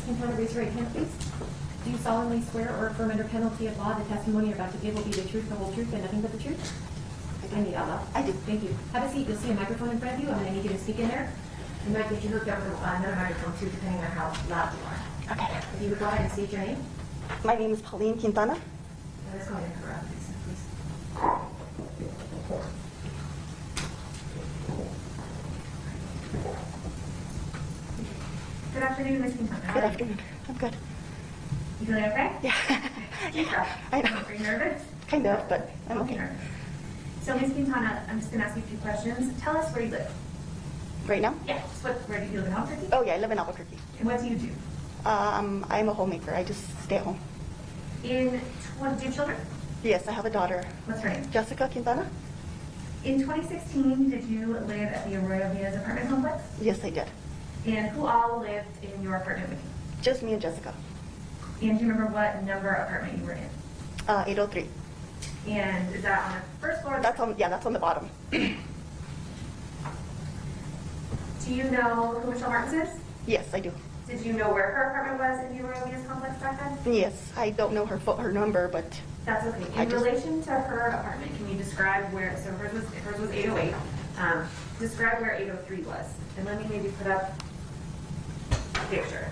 D: Quintana, raise your right hand, please. Do you solemnly swear or affirm under penalty of law the testimony you're about to give will be the truth, the whole truth, and nothing but the truth? I need Allah. I do. Thank you. Have a seat. You'll see a microphone in front of you. I'm going to need you to speak in there. You might get you hooked up with another microphone too, depending on how loud you are.
F: Okay.
D: If you would go ahead and state your name.
F: My name is Pauline Quintana.
D: Let's go ahead and cover up, please.
G: Good afternoon, Ms. Quintana.
F: Good afternoon. I'm good.
G: You feeling okay?
F: Yeah.
G: Yeah.
F: I know.
G: Are you nervous?
F: Kind of, but I'm okay.
G: So, Ms. Quintana, I'm just going to ask you a few questions. Tell us where you live.
F: Right now?
G: Yes. Where do you live in Albuquerque?
F: Oh, yeah, I live in Albuquerque.
G: And what do you do?
F: I'm a homemaker. I just stay at home.
G: Do you have children?
F: Yes, I have a daughter.
G: What's her name?
F: Jessica Quintana?
G: In 2016, did you live at the Arroyo Villas apartment complex?
F: Yes, I did.
G: And who all lived in your apartment with you?
F: Just me and Jessica.
G: And do you remember what number apartment you were in?
F: 803.
G: And is that on the first floor?
F: That's on the bottom.
G: Do you know who Michelle Martens is?
F: Yes, I do.
G: Did you know where her apartment was in the Arroyo Villas complex back then?
F: Yes, I don't know her number, but
G: That's okay. In relation to her apartment, can you describe where, so hers was 808. describe where 803 was, and let me maybe put up a picture.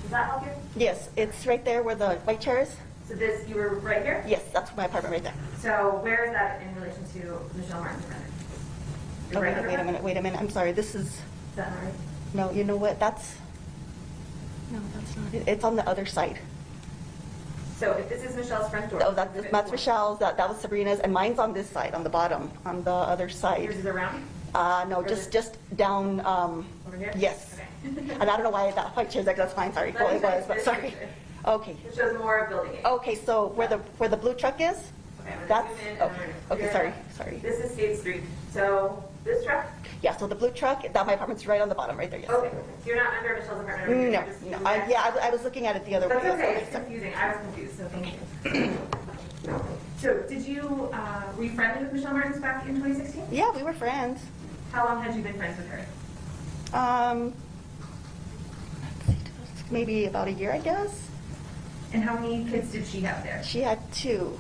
G: Does that help you?
F: Yes, it's right there where the white chair is.
G: So this, you were right here?
F: Yes, that's my apartment right there.
G: So where is that in relation to Michelle Martens' apartment? You're right under her?
F: Wait a minute. I'm sorry. This is,
G: Is that not right?
F: no, you know what? That's not it. It's on the other side.
G: So if this is Michelle's front door.
F: Oh, that's Michelle's, that was Sabrina's, and mine's on this side, on the bottom, on the other
G: Yours
F: side.
G: is around?
F: No, just down,
G: Over here?
F: yes.
G: Okay.
F: And I don't know why that white chair's there, that's fine, sorry.
G: Let me
F: Well, it
G: show you
F: was, but
G: this
F: sorry.
G: picture.
F: Okay.
G: It shows more of building eight.
F: Okay, so where the blue truck is?
G: Okay, I'm
F: That's,
G: gonna zoom in and
F: okay,
G: I'm gonna
F: sorry,
G: figure
F: sorry.
G: it out. This is State Street. So this truck?
F: Yeah, so the blue truck, that my apartment's right on the bottom, right there, yes.
G: Okay. So you're not under Michelle's apartment?
F: No,
G: You're just
F: no,
G: next.
F: I was looking at it the other way.
G: That's okay,
F: sorry,
G: it's
F: sorry.
G: confusing. I was confused, so thank you. So did you, were you friendly with Michelle Martens back in 2016?
F: Yeah, we were friends.
G: How long had you been friends with her?
F: Maybe about a year, I guess.
G: And how many kids did she have there?
F: She had 2.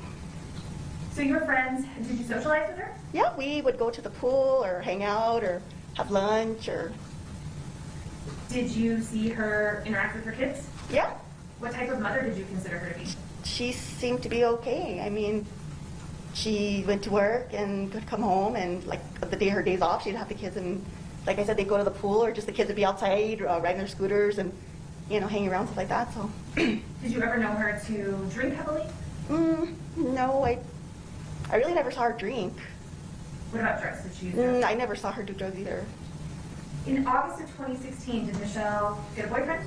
G: So you were friends, did you socialize with her?
F: Yeah, we would go to the pool or hang out or have lunch or,
G: Did you see her interact with her kids?
F: yeah.
G: What type of mother did you consider her to be?
F: She seemed to be okay. I mean, she went to work and could come home, and like the day her days off, she'd have the kids, and like I said, they'd go to the pool, or just the kids would be outside riding their scooters and, you know, hanging around, stuff like that. So
G: Did you ever know her to drink heavily?
F: no, I really never saw her drink.
G: What about drugs? Did she use drugs?
F: I never saw her do drugs either.
G: In August of 2016, did Michelle get a boyfriend?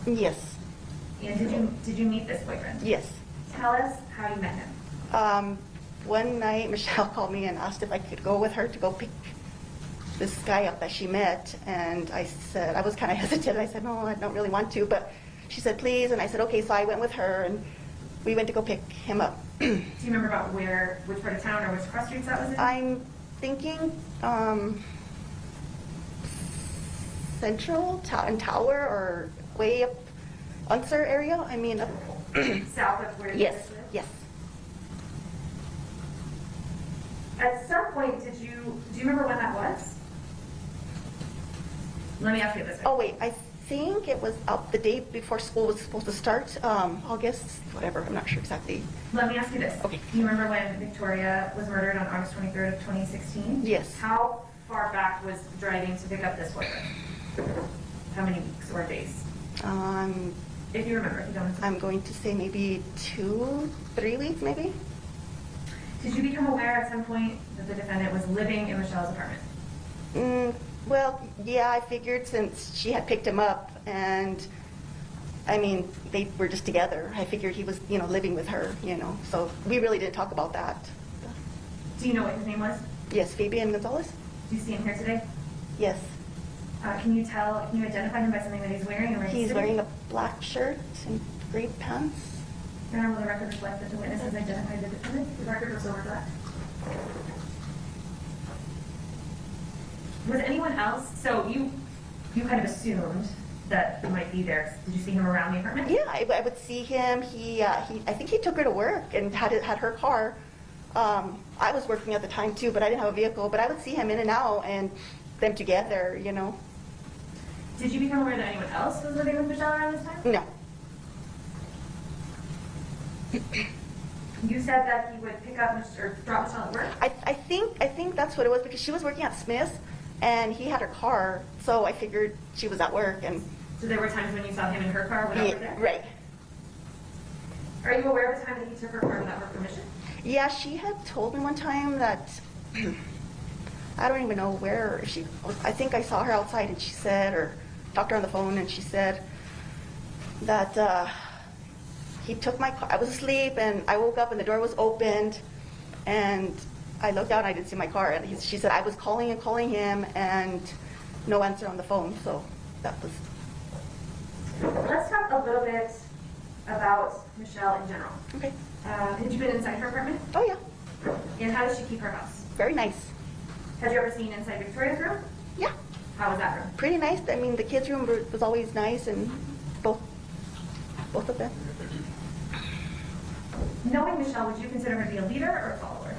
F: Yes.
G: And did you meet this boyfriend?
F: Yes.
G: Tell us how you met him.
F: One night, Michelle called me and asked if I could go with her to go pick this guy up that she met. And I said, I was kind of hesitant. I said, no, I don't really want to. But she said, please. And I said, okay. So I went with her, and we went to go pick him up.
G: Do you remember about which part of town or which cross streets that was in?
F: I'm thinking Central Tower or way up Unser area. I mean, up.
G: South of where you
F: Yes,
G: guys live?
F: yes.
G: At some point, do you remember when that was? Let me ask you this way.
F: Oh wait, I think it was the day before school was supposed to start, August, whatever, I'm not sure exactly.
G: Let me ask you this.
F: Okay.
G: Do you remember when Victoria was murdered on August 23rd of 2016?
F: Yes.
G: How far back was driving to pick up this boyfriend? How many weeks or days? If you remember, if you don't.
F: I'm going to say maybe 2-3 weeks, maybe.
G: Did you become aware at some point that the defendant was living in Michelle's apartment?
F: Well, yeah, I figured since she had picked him up, and I mean, they were just together. I figured he was, living with her, So we really didn't talk about that.
G: Do you know what his name was?
F: Yes, Fabian Gonzales?
G: Do you see him here today?
F: Yes.
G: Can you identify him by something that he's wearing? Or
F: He's wearing a black shirt and gray pants.
G: And will the record reflect that the witness has identified the defendant? The record was overlapped. Was anyone else? So you kind of assumed that he might be there. Did you see him around the apartment?
F: Yeah, I would see him. I think he took her to work and had her car. I was working at the time too, but I didn't have a vehicle. But I would see him in and out, and them together,
G: Did you become aware that anyone else was living with Michelle around this time?
F: No.
G: You said that he would pick up or drop Michelle at work?
F: I think that's what it was, because she was working at Smith's, and he had her car, so I figured she was at work. And
G: So there were times when you saw him in her car without her there?
F: Right.
G: Are you aware of the time that he took her car without her permission?
F: Yeah, she had told me one time that, I don't even know where I think I saw her outside, and she said, or talked to her on the phone, and she said that he took my car. I was asleep, and I woke up, and the door was opened, and I looked out, and I didn't see my car. And she said I was calling him, and no answer on the phone. So that was.
G: Let's talk a little bit about Michelle in general.
F: Okay.
G: Had you been inside her apartment?
F: Oh yeah.
G: And how does she keep her house?
F: Very nice.
G: Had you ever seen inside Victoria's room?
F: Yeah.
G: How was that room?
F: Pretty nice. I mean, the kids' room was always nice, and both of them.
G: Knowing Michelle, would you consider her to be a leader or a follower?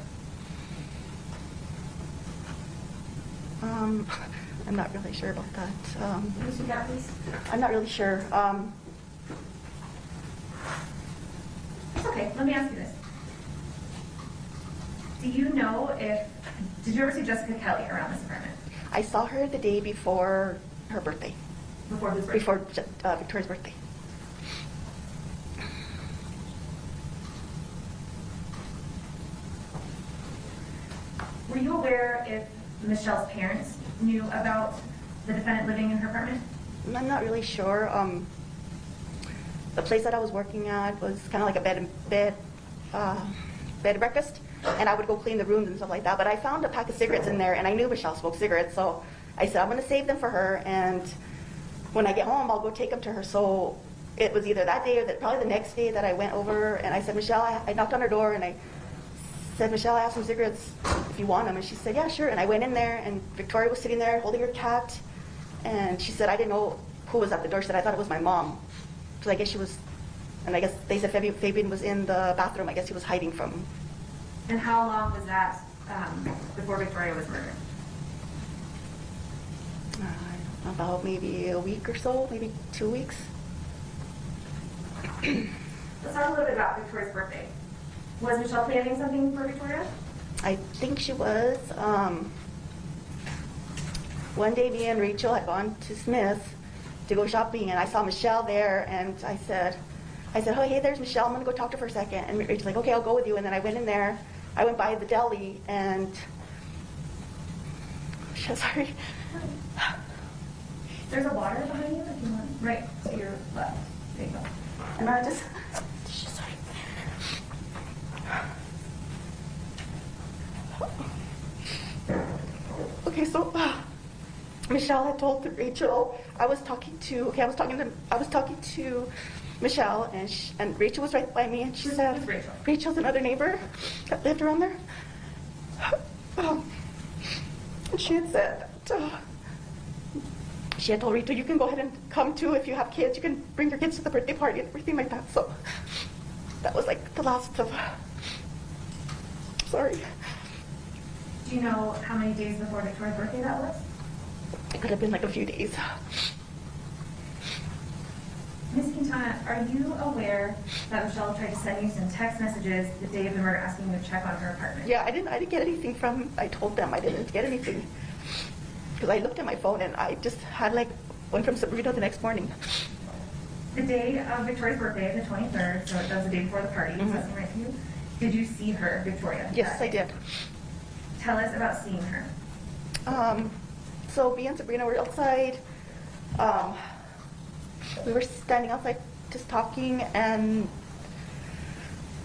F: I'm not really sure about that.
G: Can you speak out, please?
F: I'm not really sure.
G: Okay, let me ask you this. Do you know did you ever see Jessica Kelley around this apartment?
F: I saw her the day before her birthday.
G: Before whose birthday?
F: Before Victoria's birthday.
G: Were you aware if Michelle's parents knew about the defendant living in her apartment?
F: I'm not really sure. The place that I was working at was kind of like a bed and breakfast, and I would go clean the rooms and stuff like that. But I found a pack of cigarettes in there, and I knew Michelle smoked cigarettes, so I said I'm going to save them for her, and when I get home, I'll go take them to her. So it was either that day or probably the next day that I went over, and I said, Michelle, I knocked on her door, and I said, Michelle, I have some cigarettes if you want them. And she said, yeah, sure. And I went in there, and Victoria was sitting there holding her cat, and she said, I didn't know who was at the door. She said, I thought it was my mom. So I guess she was, and I guess they said Fabian was in the bathroom. I guess he was hiding from.
G: And how long was that before Victoria was murdered?
F: About maybe a week or so, maybe 2 weeks.
G: Let's talk a little bit about Victoria's birthday. Was Michelle planning something for Victoria?
F: I think she was. One day, me and Rachel had gone to Smith to go shopping, and I saw Michelle there, and I said, oh, hey, there's Michelle. I'm going to go talk to her for a second. And Rachel's like, okay, I'll go with you. And then I went in there. I went by the deli, and sorry.
G: There's a water behind you if you want. Right to your left. There you go.
F: And I just, sorry. Okay, so Michelle had told Rachel I was talking to Michelle, and Rachel was right by me, and she said,
G: Who's Rachel?
F: Rachel's another neighbor that lived around there. And she had said that, she had told Rachel, you can go ahead and come too if you have kids. You can bring your kids to the birthday party and everything like that. So that was like the last of. Sorry.
G: Do you know how many days before Victoria's birthday that was?
F: It could have been like a few days.
G: Ms. Quintana, are you aware that Michelle tried to send you some text messages the day of the murder asking you to check on her apartment?
F: Yeah, I didn't get anything from. I told them I didn't get anything because I looked at my phone and I just had like one from Sabrina the next morning.
G: The day of Victoria's birthday, the 23rd, so that was the day before the party, does that seem right to you? Did you see her, Victoria?
F: Yes, I did.
G: Tell us about seeing her.
F: So me and Sabrina were outside. We were standing outside just talking, and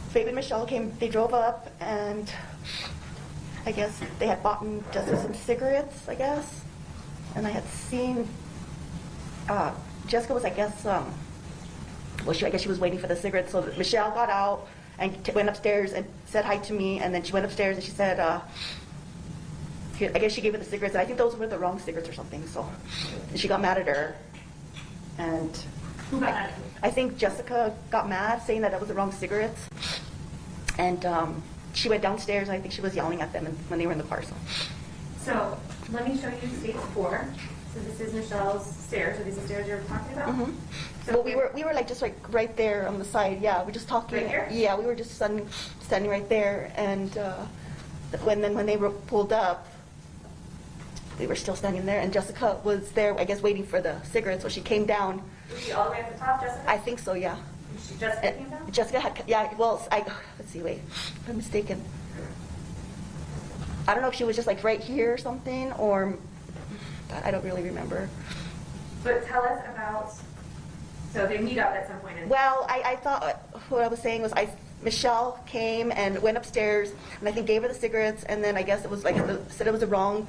F: Fabian and Michelle came. They drove up, and I guess they had bought just some cigarettes, I guess. And I had seen Jessica was, I guess, I guess she was waiting for the cigarettes. So Michelle got out and went upstairs and said hi to me, and then she went upstairs and she said, I guess she gave her the cigarettes, and I think those were the wrong cigarettes or something. So she got mad at her, and
G: Who got mad at you?
F: I think Jessica got mad, saying that was the wrong cigarettes, and she went downstairs. And I think she was yelling at them when they were in the car.
G: So let me show you stage 4. So this is Michelle's stairs. So these are the stairs you're talking about?
F: Mm-hmm.
G: So
F: Well, we were like just like right there on the side. Yeah, we were just talking.
G: Right here?
F: Yeah, we were just standing right there, and when they were pulled up, we were still standing there, and Jessica was there, I guess, waiting for the cigarettes. So she came down.
G: Was she all the way at the top, Jessica?
F: I think so. Yeah.
G: She just came down?
F: Jessica had, yeah. Well, let's see. Wait, if I'm mistaken. I don't know if she was just like right here or something, or I don't really remember.
G: But tell us about, so they meet up at some point.
F: Well, I thought what I was saying was Michelle came and went upstairs, and I think gave her the cigarettes, and then I guess it was like said it was the wrong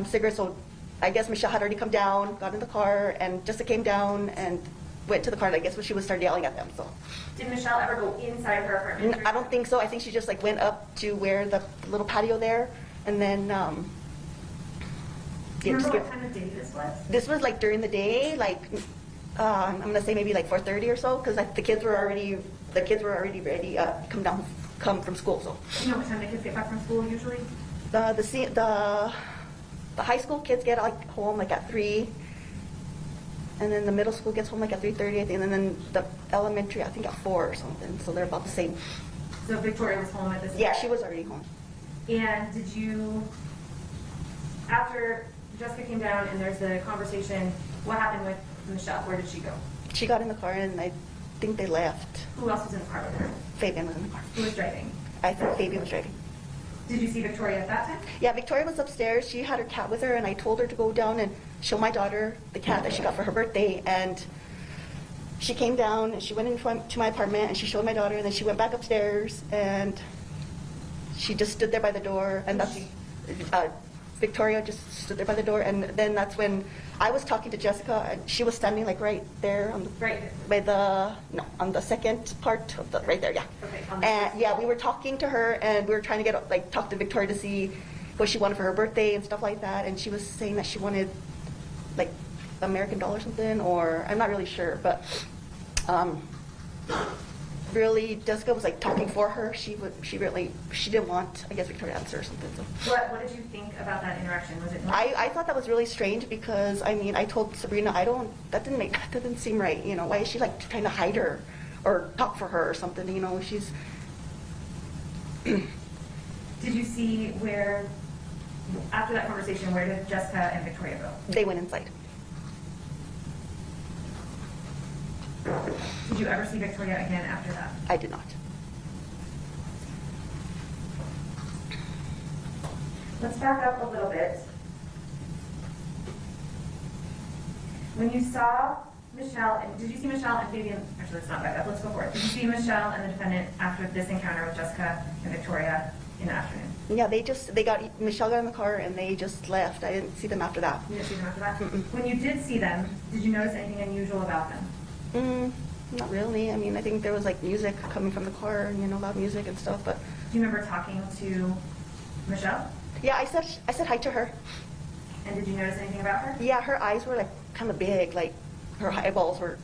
F: cigarette. So I guess Michelle had already come down, got in the car, and Jessica came down and went to the car. And I guess when she started yelling at them. So
G: Did Michelle ever go inside her apartment?
F: I don't think so. I think she just like went up to where the little patio there, and then.
G: Do you remember what time of day this was?
F: This was like during the day, like I'm gonna say maybe like 4:30 or so, because the kids were already ready come from school. So
G: Do you know what time the kids get back from school usually?
F: the the high school kids get like home like at 3, and then the middle school gets home like at 3:30, I think, and then the elementary, I think, at 4 or something. So they're about the same.
G: So Victoria was home at this time?
F: Yeah, she was already home.
G: And did you, after Jessica came down and there's the conversation, what happened with Michelle? Where did she go?
F: She got in the car, and I think they left.
G: Who else was in the car with her?
F: Fabian was in the car.
G: Who was driving?
F: I think Fabian was driving.
G: Did you see Victoria at that time?
F: Yeah, Victoria was upstairs. She had her cat with her, and I told her to go down and show my daughter the cat that she got for her birthday. And she came down, and she went into my apartment, and she showed my daughter, and then she went back upstairs, and she just stood there by the door. And that's Victoria just stood there by the door, and then that's when I was talking to Jessica, and she was standing like right there on the on the second part of the right there, yeah.
G: Okay.
F: And yeah, we were talking to her, and we were trying to get like talk to Victoria to see what she wanted for her birthday and stuff like that, and she was saying that she wanted like American doll or something, or I'm not really sure, but really Jessica was like talking for her. She didn't want, I guess, Victoria to answer or something. So.
G: What did you think about that interaction? Was it?
F: I thought that was really strange because I mean I told Sabrina that didn't seem right. You know, why is she like trying to hide her or talk for her or something? You know, she's.
G: Did you see where after that conversation where did Jessica and Victoria go?
F: They went inside.
G: Did you ever see Victoria again after that?
F: I did not.
G: Let's back up a little bit. When you saw Michelle, and did you see Michelle and Fabian? Actually, let's not back up. Let's go forward. Did you see Michelle and the defendant after this encounter with Jessica and Victoria in the afternoon?
F: Yeah, Michelle got in the car and they just left. I didn't see them after that.
G: You didn't see them after that?
F: Mm-mm.
G: When you did see them, did you notice anything unusual about them?
F: Not really. I mean, I think there was like music coming from the car, you know, loud music and stuff. But
G: Do you remember talking to Michelle?
F: yeah, I said hi to her.
G: And did you notice anything about her?
F: Yeah, her eyes were like kind of big, like her eyeballs were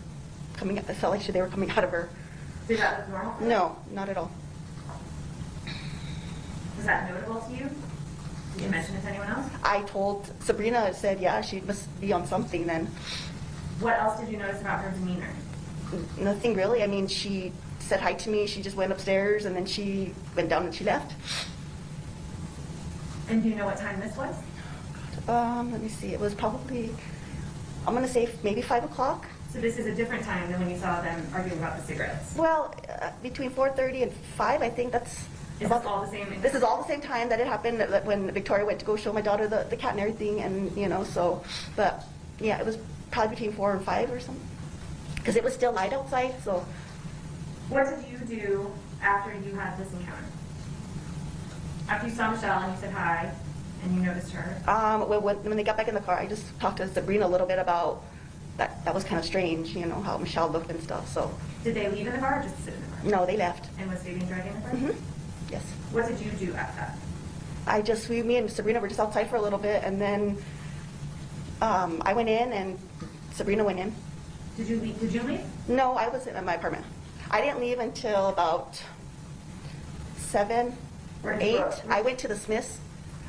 F: coming. I felt like they were coming out of her.
G: Did that look normal?
F: No, not at all.
G: Was that notable to you? Did you mention it to anyone else?
F: I told Sabrina, said, yeah, she must be on something then.
G: What else did you notice about her demeanor?
F: Nothing really. I mean, she said hi to me. She just went upstairs and then she went down and she left.
G: And do you know what time this was?
F: Let me see. It was probably, I'm going to say maybe 5 o'clock.
G: So this is a different time than when you saw them arguing about the cigarettes.
F: Well, between 4:30 and 5, I think that's.
G: Is this all the same?
F: This is all the same time that it happened, that when Victoria went to go show my daughter the cat and everything, and you know, so, but yeah, it was probably between 4 and 5 or something, because it was still light outside. So,
G: What did you do after you had this encounter? After you saw Michelle and you said hi, and you noticed her?
F: when they got back in the car, I just talked to Sabrina a little bit about that. That was kind of strange, you know, how Michelle looked and stuff. So,
G: Did they leave in the car or just sit in the car?
F: no, they left.
G: And was Fabian driving the car?
F: Mm-hmm. Yes.
G: What did you do after that?
F: Me and Sabrina were just outside for a little bit, and then I went in, and Sabrina went in.
G: Did you leave? Did you leave?
F: No, I was in my apartment. I didn't leave until about 7 or 8. I went to the Smiths.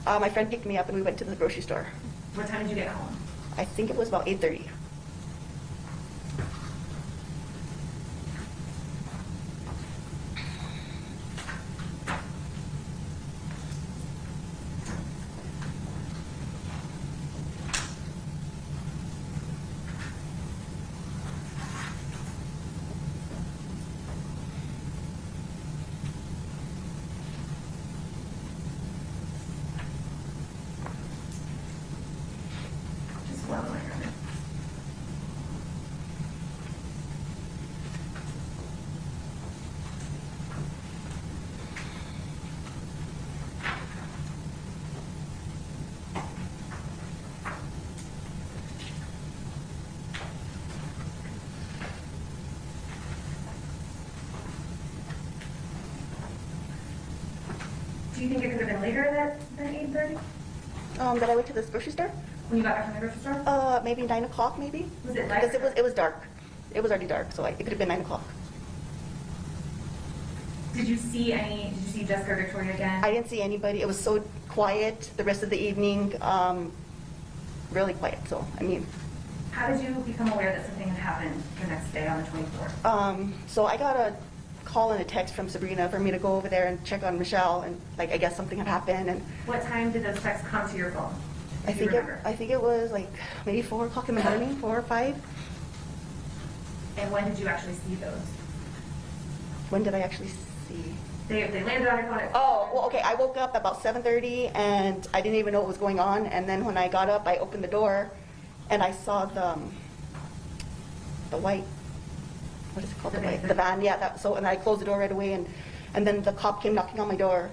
F: My friend picked me up, and we went to the grocery store.
G: What time did you get home?
F: I think it was about 8:30.
G: Just one minute. Do you think it could have been later than 8:30?
F: That I went to this grocery store.
G: When you got back from the grocery store?
F: Maybe 9 o'clock, maybe.
G: Was it light?
F: Because it was dark. It was already dark, so it could have been 9 o'clock.
G: Did you see Jessica or Victoria again?
F: I didn't see anybody. It was so quiet the rest of the evening. really quiet. So, I mean.
G: How did you become aware that something had happened the next day on the 24th?
F: So I got a call and a text from Sabrina for me to go over there and check on Michelle, and like I guess something had happened. And
G: What time did those texts come to your phone?
F: I think it was like maybe 4 o'clock in the morning, 4 or 5.
G: And when did you actually see those?
F: When did I actually see?
G: They landed on your phone.
F: Oh, well, okay. I woke up about 7:30 and I didn't even know what was going on. And then when I got up, I opened the door and I saw the white, what is it called? The van. Yeah. And I closed the door right away, and then the cop came knocking on my door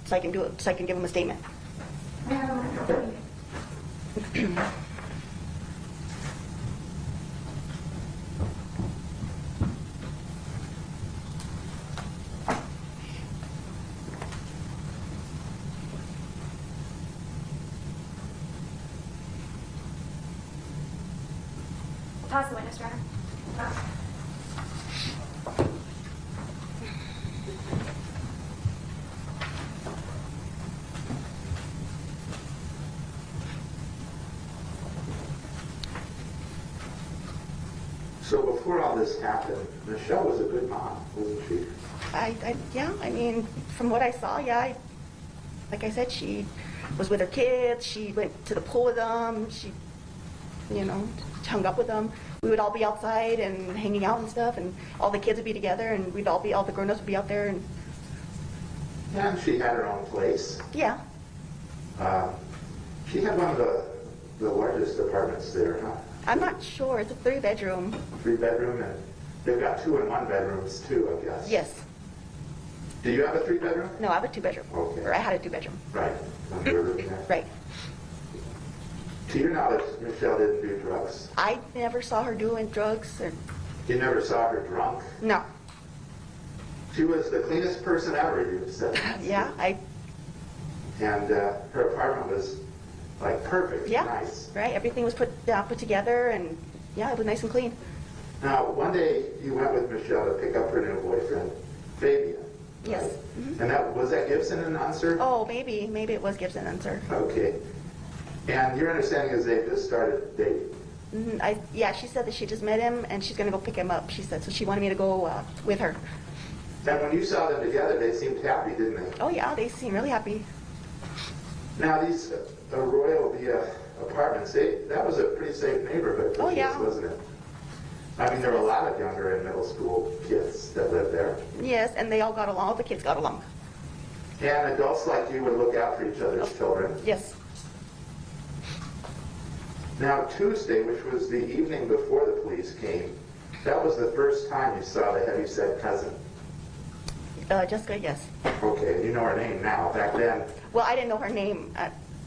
F: so I can give him a statement.
G: May I have a moment?
D: Pause the witness, Your Honor.
H: So before all this happened, Michelle was a good mom, wasn't she?
F: Yeah, I mean, from what I saw, yeah, like I said, she was with her kids, she went to the pool with them, she, hung up with them. We would all be outside and hanging out and stuff, and all the kids would be together, and all the grown-ups would be out there.
H: And she had her own place.
F: Yeah.
H: She had one of the largest apartments there, huh?
F: I'm not sure. It's a 3-bedroom.
H: 3-bedroom, and they've got 2 and 1 bedrooms too, I guess.
F: Yes.
H: Do you have a 3-bedroom?
F: No, I have a 2-bedroom.
H: Okay.
F: Or I had a 2-bedroom.
H: Right. When you were living there?
F: Right.
H: To your knowledge, Michelle didn't do drugs.
F: I never saw her doing drugs.
H: You never saw her drunk?
F: No.
H: She was the cleanest person ever, you said.
F: Yeah,
H: And her apartment was like perfect,
F: yeah,
H: nice.
F: Right. Everything was put together, and yeah, it was nice and clean.
H: Now, one day you went with Michelle to pick up her new boyfriend, Fabian.
F: Yes.
H: Right?
F: Mm-hmm.
H: And was that Gibson and Unser?
F: Oh, maybe it was Gibson and Unser.
H: Okay. And your understanding is they just started dating?
F: Yeah, she said that she just met him and she's going to go pick him up. She said so. She wanted me to go with her.
H: And when you saw them together, they seemed happy, didn't they?
F: Oh yeah, they seem really happy.
H: Now these Arroyo Villa apartments, that was a pretty safe neighborhood for kids, wasn't it? I mean, there were a lot of younger and middle school kids that lived there.
F: Yes, and they all got along. All the kids got along.
H: And adults like you would look out for each other's children.
F: Yes.
H: Now Tuesday, which was the evening before the police came, that was the first time you saw the heavyset cousin.
F: Jessica, yes.
H: Okay, you know her name now. Back then.
F: Well, I didn't know her name.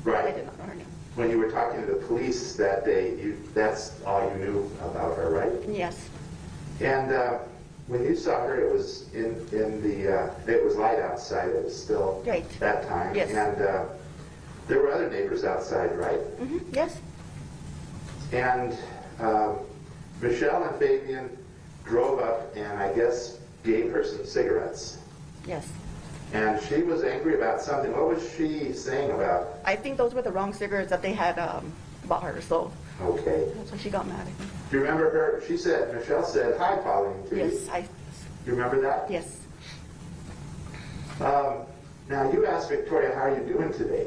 H: Right.
F: I did not know her name.
H: When you were talking to the police that day, that's all you knew about her, right?
F: Yes.
H: And when you saw her, it was it was light outside. It was still
F: right.
H: That time.
F: Yes.
H: And there were other neighbors outside, right?
F: Mm-hmm. Yes.
H: And Michelle and Fabian drove up and I guess gave her some cigarettes.
F: Yes.
H: And she was angry about something. What was she saying about?
F: I think those were the wrong cigarettes that they had bought her, so.
H: Okay.
F: That's why she got mad, I think.
H: Do you remember her? Michelle said, "Hi, Pauline," to you.
F: Yes,
H: You remember that?
F: Yes.
H: Now, you asked Victoria, how are you doing today?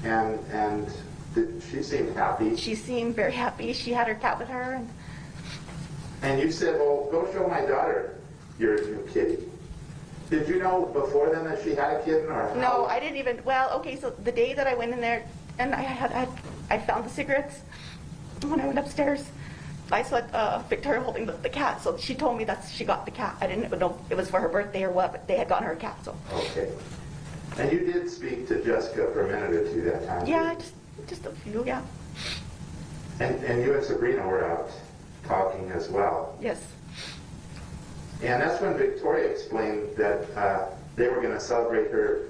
H: And she seemed happy.
F: She seemed very happy. She had her cat with her.
H: And you said, well, go show my daughter your new kitty. Did you know before then that she had a kitten? Or
F: no, I didn't even. Well, okay, so the day that I went in there and I found the cigarettes, when I went upstairs, I saw Victoria holding the cat. So she told me that she got the cat. I didn't even know it was for her birthday or what, but they had gotten her a cat. So.
H: Okay. And you did speak to Jessica for a minute or two that time?
F: Yeah, just a few, yeah.
H: And you and Sabrina were out talking as well?
F: Yes.
H: And that's when Victoria explained that they were going to celebrate her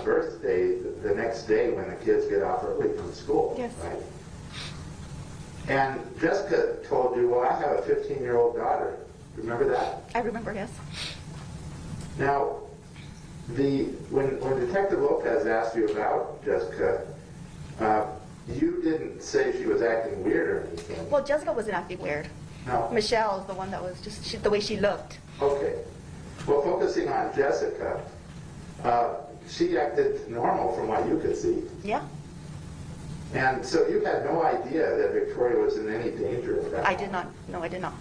H: birthday the next day when the kids get off early from school.
F: Yes.
H: Right? And Jessica told you, well, I have a 15-year-old daughter. Remember that?
F: I remember, yes.
H: Now, when Detective Lopez asked you about Jessica, You didn't say she was acting weird or anything.
I: Well, Jessica wasn't acting weird.
H: No.
I: Michelle is the one that was just the way she looked.
H: Okay. Well, focusing on Jessica, she acted normal from what you could see.
I: Yeah.
H: And so you had no idea that Victoria was in any danger at that
I: I
H: point?
I: did not. No, I did not.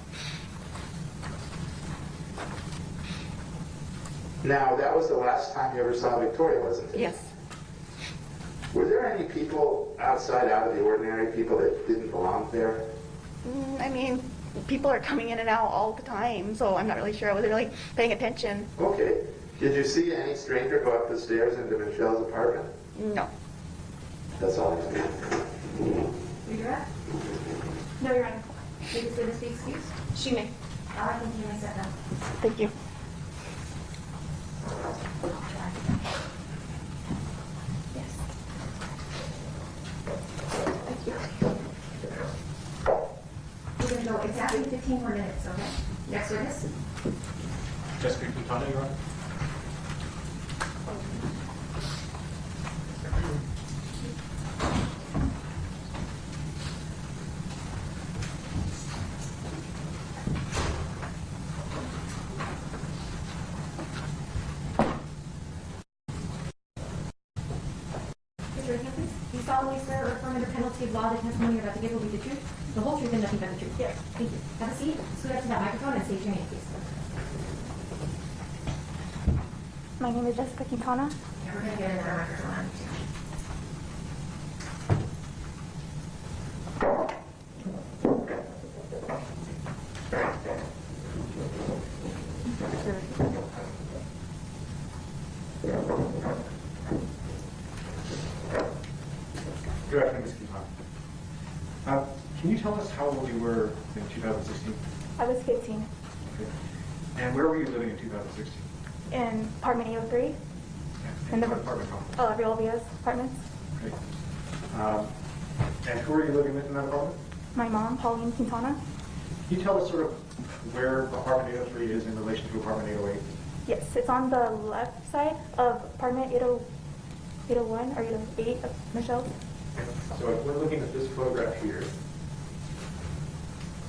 H: Now, that was the last time you ever saw Victoria, wasn't it?
I: Yes.
H: Were there any people outside, out of the ordinary, people that didn't belong there?
I: I mean, people are coming in and out all the time, so I'm not really sure. I wasn't really paying attention.
H: Okay. Did you see any stranger go up the stairs into Michelle's apartment?
I: No.
H: That's all I see.
G: You're at?
D: No, Your Honor. May this witness be excused?
I: She may.
G: All right, thank you, I said that.
I: Thank you.
D: Yes.
I: Thank you.
G: We're going to go exactly 15 more minutes, okay? Next witness?
A: Jessica Kelley, Your Honor.
D: Raise your hand, please. Do you solemnly swear or affirm under penalty of law the testimony you're about to give will be the truth, the whole truth, and nothing but the truth? Yes. Thank you. Have a seat. Scoot up to that microphone and state your name, please.
F: My name is Jessica Quintana.
G: Yeah, we're going to get another microphone on you too.
A: Good afternoon, Ms. Kelley. Can you tell us how old you were in 2016?
F: I was 15
A: Okay. And where were you living in 2016?
F: in apartment 803,
A: In what apartment complex?
F: Riolvia's apartments.
A: Okay. And who are you living with in that apartment?
F: My mom, Pauline Quintana.
A: Can you tell us sort of where apartment 803 is in relation to apartment 808?
F: Yes, it's on the left side of apartment 801 or 808 of Michelle's.
A: So if we're looking at this photograph here,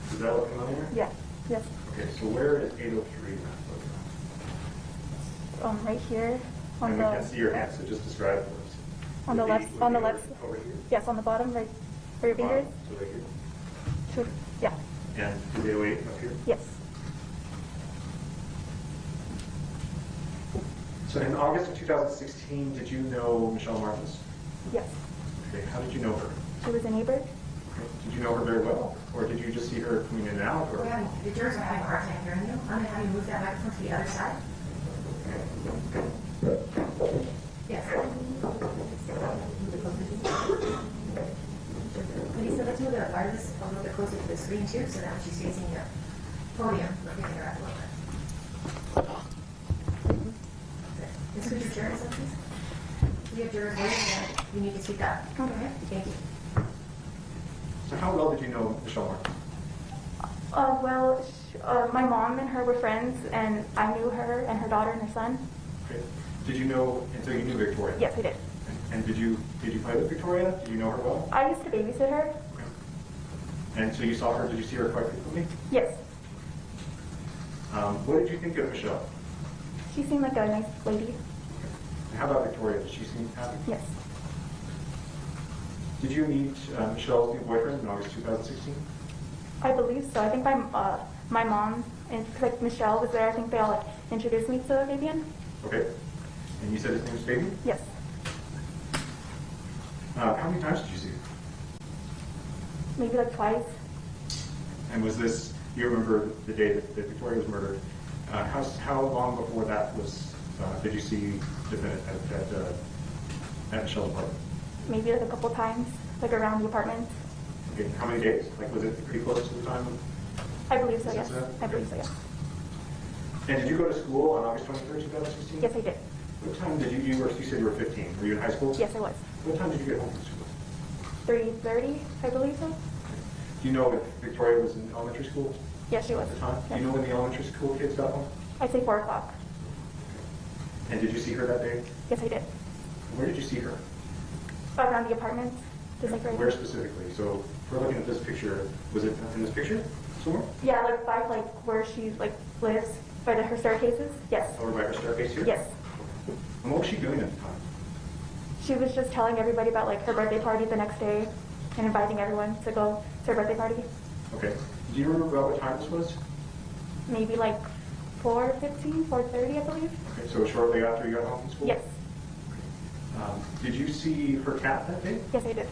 A: does that look familiar?
F: Yeah, yes.
A: Okay, so where is 803 in that photograph?
F: Right here on
A: And
F: the
A: we can't see your hand, so just describe it for us.
F: on the
A: Would
F: left
A: be
F: on the
A: over-
F: left.
A: Over here?
F: Yes, on the bottom, right where your fingers.
A: Bottom, so right here.
F: Should, yeah.
A: And is 808 up here?
F: Yes.
A: So in August of 2016, did you know Michelle Martens?
F: Yes.
A: Okay, how did you know her?
F: She was a neighbor.
A: Okay. Did you know her very well? Or did you just see her coming in and out? Or?
G: The jurors are having a hard time hearing you. I'm going to have you move that microphone to the other side. Yes. Lisa, let's move the wireless a little bit closer to the screen too, so that she's facing your podium, looking at her up a little bit. Let's put your jurors up, please. We have jurors waiting, and you need to speak up.
F: Okay.
G: Thank you.
A: So how well did you know Michelle Martens?
F: My mom and her were friends, and I knew her and her daughter and her son.
A: Okay. Did you know, and so you knew Victoria?
F: Yes, I did.
A: And did you play with Victoria? Did you know her well?
F: I used to babysit her.
A: Okay. And so you saw her, did you see her quite frequently?
F: Yes.
A: What did you think of Michelle?
F: She seemed like a nice lady.
A: And how about Victoria? Did she seem happy?
F: Yes.
A: Did you meet Michelle's new boyfriend in August 2016?
F: I believe so. I think my mom and like Michelle was there. I think they all like introduced me to Fabian.
A: Okay. And you said his name was Fabian?
F: Yes.
A: How many times did you see him?
F: Maybe like twice.
A: And was this, you remember the day that Victoria was murdered, how long before that was, did you see the defendant at Michelle's apartment?
F: Maybe like a couple times, like around the apartment.
A: Okay, how many days? Like, was it pretty close to the time?
F: I believe so,
A: Is
F: yes.
A: that so?
F: I believe so, yes.
A: And did you go to school on August 23rd, 2016?
F: Yes, I did.
A: What time did you said you were 15. Were you in high school?
F: Yes, I was.
A: What time did you get home from school?
F: 3:30, I believe so.
A: Do you know if Victoria was in elementary school
F: Yes, she was.
A: at the time?
F: Yes.
A: Do you know when the elementary school kids got home?
F: I'd say 4 o'clock.
A: And did you see her that day?
F: Yes, I did.
A: Where did you see her?
F: Around the apartment. Just like right
A: Where specifically? So if we're looking at this picture, was it in this picture somewhere?
F: Yeah, like by like where she like lives, by her staircases. Yes.
A: Over by her staircase here?
F: Yes.
A: And what was she doing at the time?
F: She was just telling everybody about like her birthday party the next day and inviting everyone to go to her birthday party.
A: Okay. Do you remember about what time this was?
F: Maybe like 4:15, 4:30, I believe.
A: Okay, so shortly after you got home from school?
F: Yes.
A: Did you see her cat that day?
F: Yes, I did.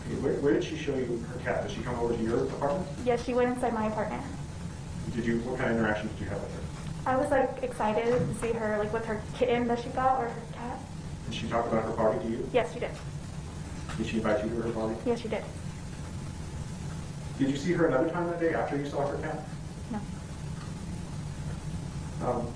A: Okay, where did she show you her cat? Did she come over to your apartment?
F: Yes, she went inside my apartment.
A: What kind of interaction did you have with her?
F: I was like excited to see her like with her kitten that she got or her cat.
A: Did she talk about her party to you?
F: Yes, she did.
A: Did she invite you to her party?
F: Yes, she did.
A: Did you see her another time that day after you saw her cat?
F: No.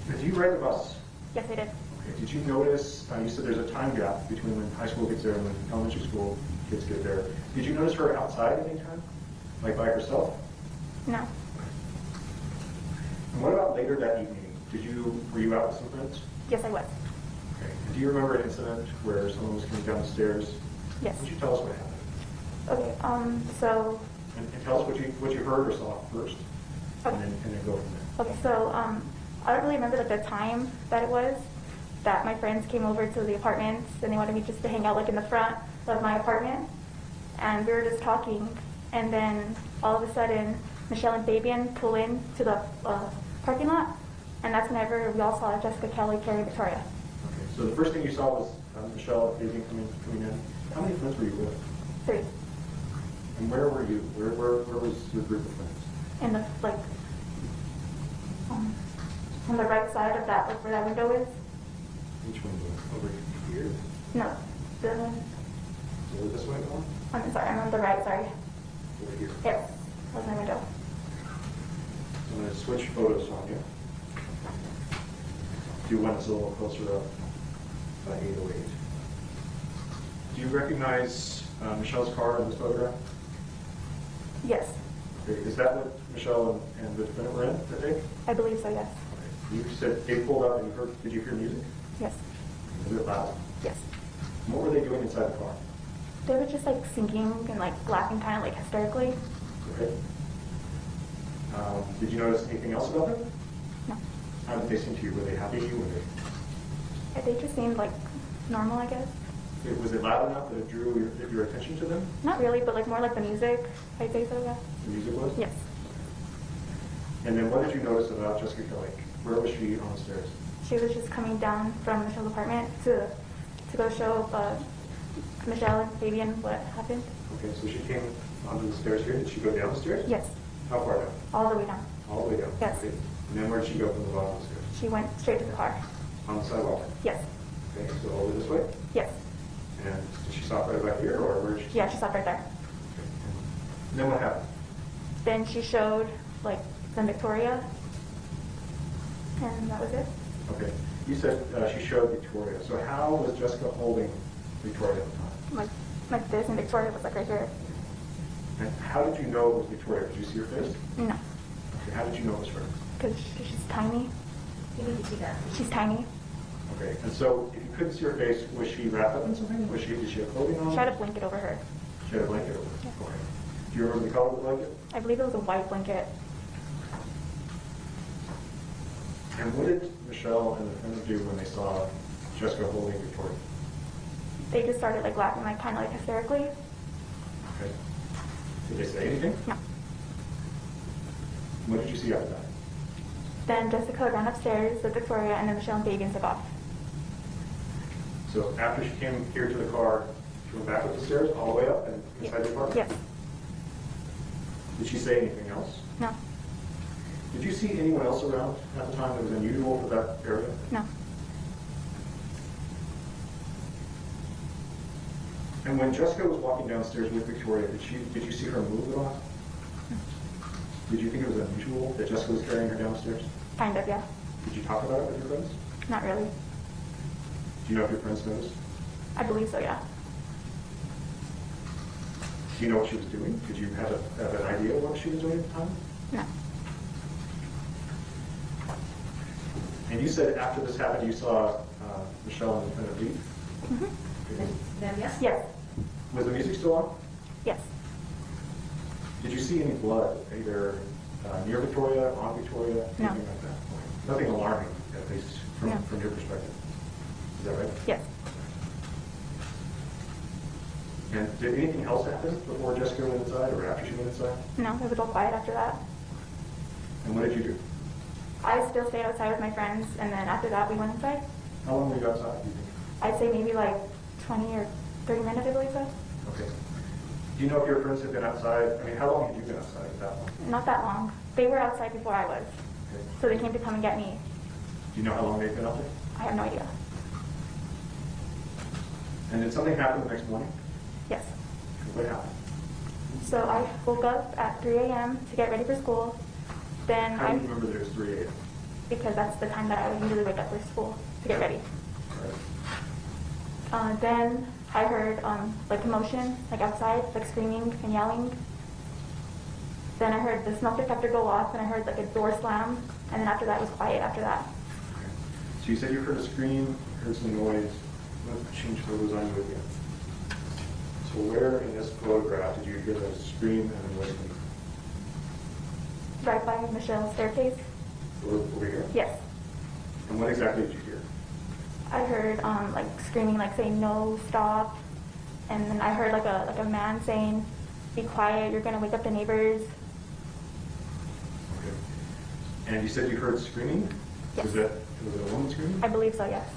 A: Did you ride the bus?
F: Yes, I did.
A: Okay. Did you notice, you said there's a time gap between when high school gets there and when elementary school kids get there. Did you notice her outside at any time? Like by herself?
F: No.
A: And what about later that evening? Were you out with some friends?
F: Yes, I was.
A: Okay. And do you remember an incident where someone was coming down the stairs?
F: Yes.
A: Would you tell us what happened?
F: Okay. So.
A: And tell us what you heard or saw first,
F: Okay.
A: and then go from there.
F: Okay. So I don't really remember like the time that it was that my friends came over to the apartments and they wanted me just to hang out like in the front of my apartment, and we were just talking, and then all of a sudden Michelle and Fabian pull in to the parking lot, and that's whenever we all saw Jessica Kelley carrying Victoria.
A: Okay. So the first thing you saw was Michelle and Fabian coming in. How many friends were you with?
F: 3.
A: And where were you? Where was your group of friends?
F: In the like on the right side of that, like where that window is.
A: Which one? Over here?
F: No, the.
A: Over this way, Mom?
F: I'm sorry, I'm on the right. Sorry.
A: Over here.
F: Yes, that's my window.
A: I'm going to switch photos on you. Do one that's a little closer up by 808. Do you recognize Michelle's car in this photograph?
F: Yes,
A: Okay. Is that what Michelle and the defendant were in that day?
F: I believe so. Yes.
A: Okay. You said they pulled up and did you hear music?
F: Yes.
A: Was it loud?
F: Yes.
A: And what were they doing inside the car?
F: They were just like singing and like laughing, kind of like hysterically.
A: Okay. Did you notice anything else about them?
F: No.
A: How did they seem to you? Were they happy? Were
F: They just seemed like normal, I guess.
A: was it loud enough that it drew your attention to them?
F: Not really, but like more like the music. I'd say so. Yeah.
A: The music was?
F: Yes.
A: And then what did you notice about Jessica Kelley? Where was she on the stairs?
F: She was just coming down from Michelle's apartment to go show Michelle and Fabian what happened.
A: Okay, so she came onto the stairs here. Did she go down the stairs?
F: Yes.
A: How far down?
F: All the way down.
A: All the way down?
F: Yes.
A: Okay. And then where did she go from the bottom of the stairs?
F: She went straight to the car.
A: On the sidewalk?
F: Yes.
A: Okay, so over this way?
F: Yes.
A: And did she stop right about here, or where did she?
F: Yeah, she stopped right there.
A: Okay. And then what happened?
F: Then she showed like some Victoria, and that was it.
A: Okay. You said she showed Victoria. So how was Jessica holding Victoria at the time?
F: Like this, and Victoria was like right here.
A: And how did you know it was Victoria? Did you see her face?
F: No,
A: Okay. How did you know it was her?
F: because she's tiny.
G: You need to see that.
F: She's tiny.
A: Okay. And so if you couldn't see her face, was she wrapped up in something? Did she have clothing on?
F: She had a blanket over her.
A: She had a blanket over her.
F: Yeah.
A: Okay. Do you remember the color of the blanket?
F: I believe it was a white blanket.
A: And what did Michelle and the friends do when they saw Jessica holding Victoria?
F: They just started like laughing, like kind of like hysterically.
A: Okay. Did they say anything?
F: No.
A: What did you see after that?
F: Then Jessica ran upstairs with Victoria, and then Michelle and Fabian took off.
A: So after she came here to the car, she went back up the stairs, all the way up and inside the apartment?
F: Yes.
A: Did she say anything else?
F: No.
A: Did you see anyone else around at the time that was unusual for that area?
F: No.
A: And when Jessica was walking downstairs with Victoria, did you see her move at all? Did you think it was unusual that Jessica was carrying her downstairs?
F: Kind of, yeah.
A: Did you talk about it with your friends?
F: Not really.
A: Do you know if your friends noticed?
F: I believe so, yeah.
A: Do you know what she was doing? Did you have an idea of what she was doing at the time?
F: No.
A: And you said after this happened, you saw Michelle and the defendant leave?
F: Mm-hmm.
D: Then yes?
F: Yes.
A: Was the music still on?
F: Yes.
A: Did you see any blood, either near Victoria, on Victoria,
F: No.
A: anything like that? Nothing alarming, at least from
F: No.
A: your perspective. Is that right?
F: Yes.
A: And did anything else happen before Jessica went inside or after she went inside?
F: No, it was all quiet after that.
A: And what did you do?
F: I still stayed outside with my friends, and then after that we went inside.
A: How long were you outside, do you think?
F: I'd say maybe like 20 or 30 minutes, I believe so.
A: Okay. Do you know if your friends have been outside? I mean, how long have you been outside at that point?
F: Not that long. They were outside before I was,
A: Okay.
F: so they came to come and get me.
A: Do you know how long they've been out there?
F: I have no idea.
A: And did something happen the next morning?
F: Yes.
A: What happened?
F: So I woke up at 3 a.m. to get ready for school. Then
A: How do you remember that it was 3 a.m.?
F: because that's the time that I would usually wake up for school to get ready.
A: All right.
F: Then I heard like commotion, like outside, like screaming and yelling. Then I heard the smoke detector go off, and I heard like a door slam, and then after that it was quiet after that.
A: Okay. So you said you heard a scream, heard some noise. Let's change photos on you again. So where in this photograph did you hear the scream and the noise?
F: Right by Michelle's staircase.
A: Over here?
F: Yes.
A: And what exactly did you hear?
F: I heard like screaming, like saying no, stop, and then I heard like a man saying, "Be quiet, you're gonna wake up the neighbors."
A: Okay. And you said you heard screaming?
F: Yes.
A: Was it a woman screaming?
F: I believe so, yes.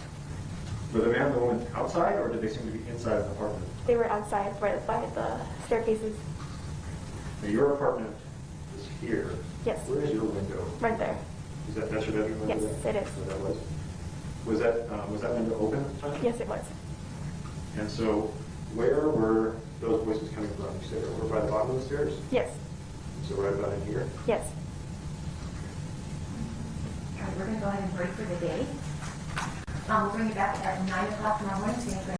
A: Were the man and the woman outside, or did they seem to be inside of the apartment?
F: They were outside right by the staircases.
A: Now, your apartment is here.
F: Yes.
A: Where is your window?
F: Right there.
A: That's your bedroom window?
F: Yes,
A: there?
F: it is.
A: So that was. Was that window open at the time?
F: Yes, it was.
A: And so, where were those voices coming from? You said they were by the bottom of the stairs?
F: Yes.
A: So right about in here?
F: Yes.
D: All right, we're going to go ahead and break for the day. We'll bring you back at 9 o'clock tomorrow morning. So you have to